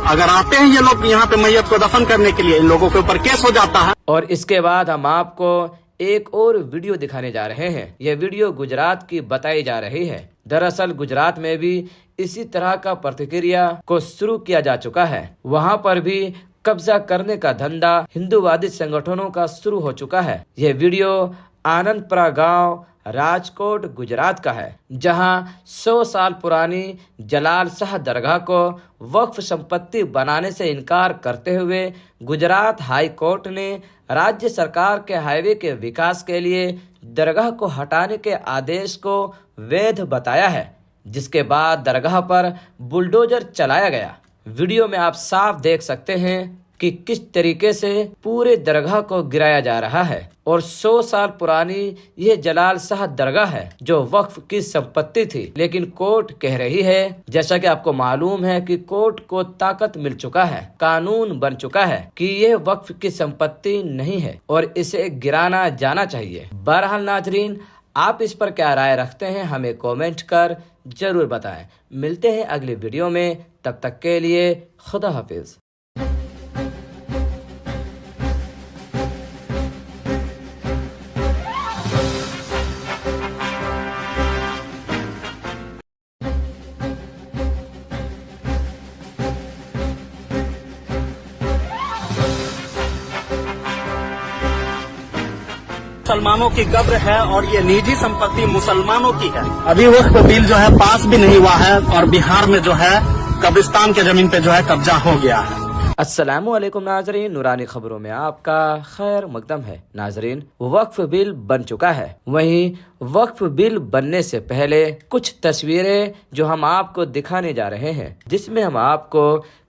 अगर आते हैं ये लोग यहाँ पे मैयत को दफन करने के लिए, इन लोगों के ऊपर केस हो जाता है। और इसके बाद हम आपको एक और वीडियो दिखाने जा रहे हैं। यह वीडियो गुजरात की बताई जा रही है। दरअसल गुजरात में भी इसी तरह का प्रतिक्रिया को शुरू किया जा चुका है। वहाँ पर भी कब्जा करने का धंधा हिंदूवादी संगठनों का शुरू हो चुका है। यह वीडियो आनंदपुरा गांव राजकोट गुजरात का है, जहां 100 साल पुरानी जलाल शाह दरगाह को वक्फ संपत्ति बनाने से इनकार करते हुए गुजरात हाई कोर्ट ने राज्य सरकार के हाईवे के विकास के लिए दरगाह को हटाने के आदेश को वैध बताया है, जिसके बाद दरगाह पर बुलडोजर चलाया गया। वीडियो में आप साफ देख सकते हैं कि किस तरीके से पूरे दरगाह को गिराया जा रहा है और 100 साल पुरानी यह जलाल शाह दरगाह है जो वक्फ की संपत्ति थी, लेकिन कोर्ट कह रही है, जैसा कि आपको मालूम है कि कोर्ट को ताकत मिल चुका है, कानून बन चुका है कि यह वक्फ की संपत्ति नहीं है और इसे गिराना जाना चाहिए। बहरहाल नाजरीन, आप इस पर क्या राय रखते हैं हमें कमेंट कर जरूर बताएं। मिलते हैं अगली वीडियो में, तब तक के लिए खुदा हाफिज। मुसलमानों की कब्र है और ये निजी संपत्ति मुसलमानों की है। अभी वक्त बिल जो है पास भी नहीं हुआ है और बिहार में जो है कब्रिस्तान के जमीन पे जो है कब्जा हो गया है। अस्सलामुअलैकुम नाजरीन, नूरानी खबरों में आपका खैर मकदम है। नाजरीन, वक्फ बिल बन चुका है। वहीं वक्फ बिल बनने से पहले कुछ तस्वीरें जो हम आपको दिखाने जा रहे हैं, जिसमें हम आपको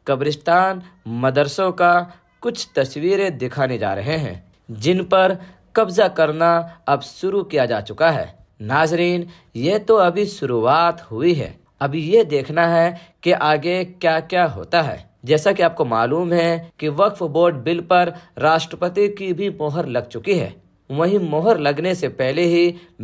कब्रिस्तान मदरसों का कुछ तस्वीरें दिखाने जा रहे हैं, जिन पर कब्जा करना अब शुरू किया जा चुका है। नाजरीन, ये तो अभी शुरुआत हुई है, अभी ये देखना है कि आगे क्या क्या होता है। जैसा कि आपको मालूम है कि वक्फ बोर्ड बिल पर राष्ट्रपति की भी मोहर लग चुकी है। वहीं मोहर लगने से पहले ही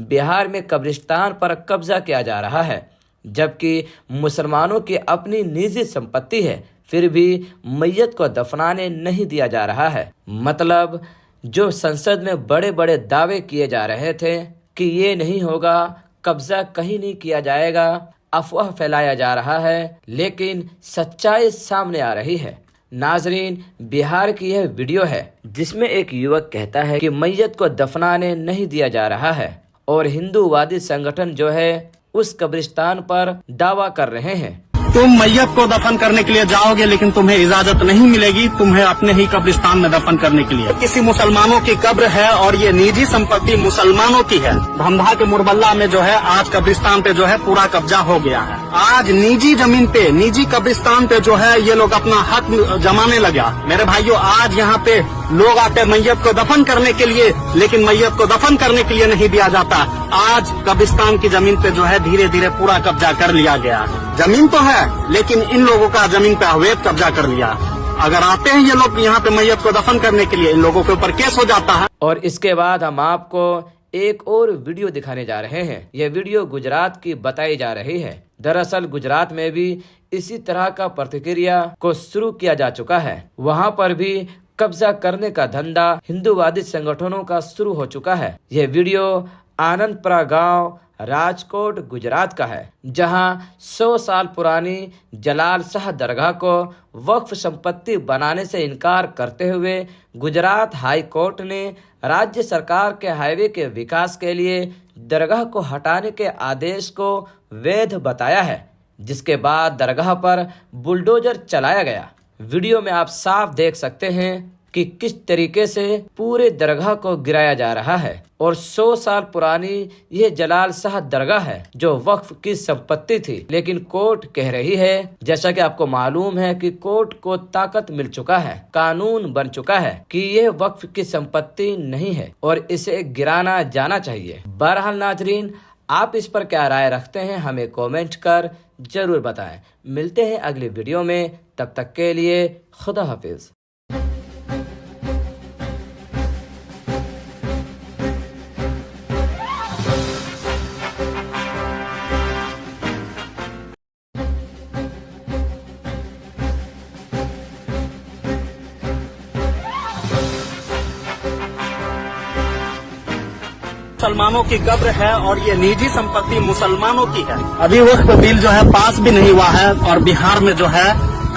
बिहार में कब्रिस्तान पर कब्जा किया जा रहा है, जबकि मुसलमानों की अपनी निजी संपत्ति है, फिर भी मैयत को दफनाने नहीं दिया जा रहा है। मतलब जो संसद में बड़े बड़े दावे किए जा रहे थे कि ये नहीं होगा, कब्जा कहीं नहीं किया जाएगा, अफवाह फैलाया जा रहा है, लेकिन सच्चाई सामने आ रही है। नाजरीन, बिहार की यह वीडियो है जिसमें एक युवक कहता है कि मैयत को दफनाने नहीं दिया जा रहा है और हिंदूवादी संगठन जो है उस कब्रिस्तान पर दावा कर रहे हैं। तुम मैयत को दफन करने के लिए जाओगे लेकिन तुम्हें इजाजत नहीं मिलेगी तुम्हें अपने ही कब्रिस्तान में दफन करने के लिए। किसी मुसलमानों की कब्र है और ये निजी संपत्ति मुसलमानों की है। भमधा के मुरबल्ला में जो है आज कब्रिस्तान पे जो है पूरा कब्जा हो गया है। आज निजी जमीन पे, निजी कब्रिस्तान पे जो है ये लोग अपना हक जमाने लगा। मेरे भाइयों, आज यहाँ पे लोग आते मैयत को दफन करने के लिए, लेकिन मैयत को दफन करने के लिए नहीं दिया जाता। आज कब्रिस्तान की जमीन पे जो है धीरे धीरे पूरा कब्जा कर लिया गया। जमीन तो है लेकिन इन लोगों का जमीन पे अवैध कब्जा कर लिया। अगर आते हैं ये लोग यहाँ पे मैयत को दफन करने के लिए, इन लोगों के ऊपर केस हो जाता है। और इसके बाद हम आपको एक और वीडियो दिखाने जा रहे हैं। यह वीडियो गुजरात की बताई जा रही है। दरअसल गुजरात में भी इसी तरह का प्रतिक्रिया को शुरू किया जा चुका है। वहाँ पर भी कब्जा करने का धंधा हिंदूवादी संगठनों का शुरू हो चुका है। यह वीडियो आनंदपुरा गांव, राजकोट, गुजरात का है, जहां 100 साल पुरानी जलाल शाह दरगाह को वक्फ संपत्ति बनाने से इनकार करते हुए गुजरात हाई कोर्ट ने राज्य सरकार के हाईवे के विकास के लिए दरगाह को हटाने के आदेश को वैध बताया है, जिसके बाद दरगाह पर बुलडोजर चलाया गया। वीडियो में आप साफ देख सकते हैं कि किस तरीके से पूरे दरगाह को गिराया जा रहा है और 100 साल पुरानी यह जलाल शाह दरगाह है जो वक्फ की संपत्ति थी, लेकिन कोर्ट कह रही है, जैसा कि आपको मालूम है कि कोर्ट को ताकत मिल चुका है, कानून बन चुका है कि यह वक्फ की संपत्ति नहीं है और इसे गिराना जाना चाहिए। बहरहाल नाजरीन, आप इस पर क्या राय रखते हैं हमें कमेंट कर जरूर बताएं। मिलते हैं अगली वीडियो में, तब तक के लिए खुदा हाफिज। मुसलमानों की कब्र है और ये निजी संपत्ति मुसलमानों की है। अभी वक्त बिल जो है पास भी नहीं हुआ है और बिहार में जो है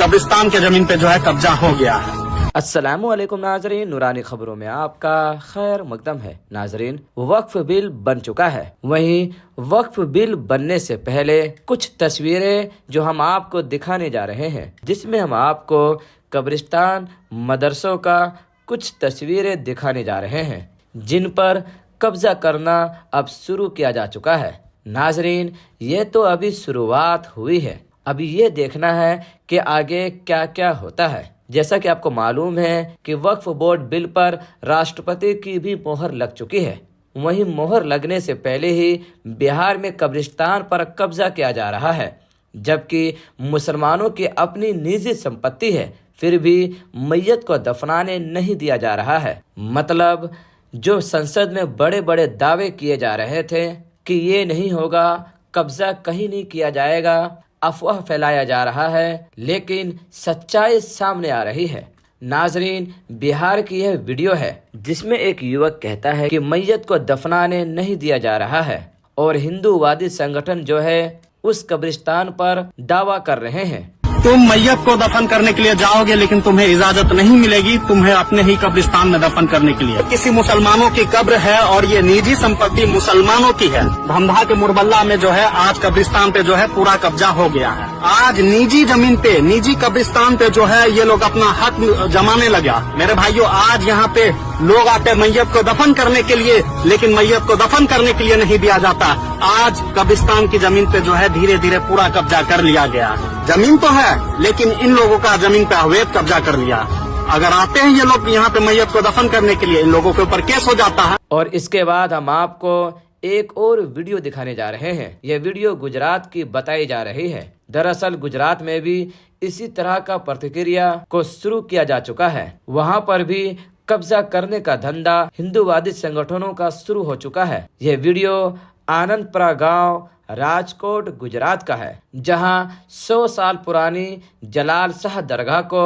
कब्रिस्तान के जमीन पे जो है कब्जा हो गया है। अस्सलामुअलैकुम नाजरीन, नूरानी खबरों में आपका खैर मकदम है। नाजरीन, वक्फ बिल बन चुका है। वहीं वक्फ बिल बनने से पहले कुछ तस्वीरें जो हम आपको दिखाने जा रहे हैं, जिसमें हम आपको कब्रिस्तान मदरसों का कुछ तस्वीरें दिखाने जा रहे हैं, जिन पर कब्जा करना अब शुरू किया जा चुका है। नाजरीन, ये तो अभी शुरुआत हुई है, अभी ये देखना है कि आगे क्या क्या होता है। जैसा कि आपको मालूम है कि वक्फ बोर्ड बिल पर राष्ट्रपति की भी मोहर लग चुकी है। वहीं मोहर लगने से पहले ही बिहार में कब्रिस्तान पर कब्जा किया जा रहा है, जबकि मुसलमानों की अपनी निजी संपत्ति है, फिर भी मैयत को दफनाने नहीं दिया जा रहा है। मतलब जो संसद में बड़े बड़े दावे किए जा रहे थे कि ये नहीं होगा, कब्जा कहीं नहीं किया जाएगा, अफवाह फैलाया जा रहा है, लेकिन सच्चाई सामने आ रही है। नाजरीन, बिहार की यह वीडियो है जिसमें एक युवक कहता है कि मैयत को दफनाने नहीं दिया जा रहा है और हिंदूवादी संगठन जो है उस कब्रिस्तान पर दावा कर रहे हैं। तुम मैयत को दफन करने के लिए जाओगे लेकिन तुम्हें इजाजत नहीं मिलेगी तुम्हें अपने ही कब्रिस्तान में दफन करने के लिए। किसी मुसलमानों की कब्र है और ये निजी संपत्ति मुसलमानों की है। भमधा के मुरबल्ला में जो है आज कब्रिस्तान पे जो है पूरा कब्जा हो गया है। आज निजी जमीन पे, निजी कब्रिस्तान पे जो है ये लोग अपना हक जमाने लगा। मेरे भाइयों, आज यहाँ पे लोग आते मैयत को दफन करने के लिए, लेकिन मैयत को दफन करने के लिए नहीं दिया जाता। आज कब्रिस्तान की जमीन पे जो है धीरे धीरे पूरा कब्जा कर लिया गया। जमीन तो है लेकिन इन लोगों का जमीन पे अवैध कब्जा कर लिया। अगर आते हैं ये लोग यहाँ पे मैयत को दफन करने के लिए, इन लोगों के ऊपर केस हो जाता है। और इसके बाद हम आपको एक और वीडियो दिखाने जा रहे हैं। यह वीडियो गुजरात की बताई जा रही है। दरअसल गुजरात में भी इसी तरह का प्रतिक्रिया को शुरू किया जा चुका है। वहाँ पर भी कब्जा करने का धंधा हिंदूवादी संगठनों का शुरू हो चुका है। यह वीडियो आनंदपुरा गांव राजकोट गुजरात का है, जहां 100 साल पुरानी जलाल शाह दरगाह को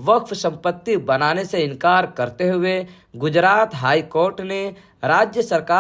वक्फ संपत्ति बनाने से इनकार करते हुए गुजरात हाई कोर्ट ने राज्य सरकार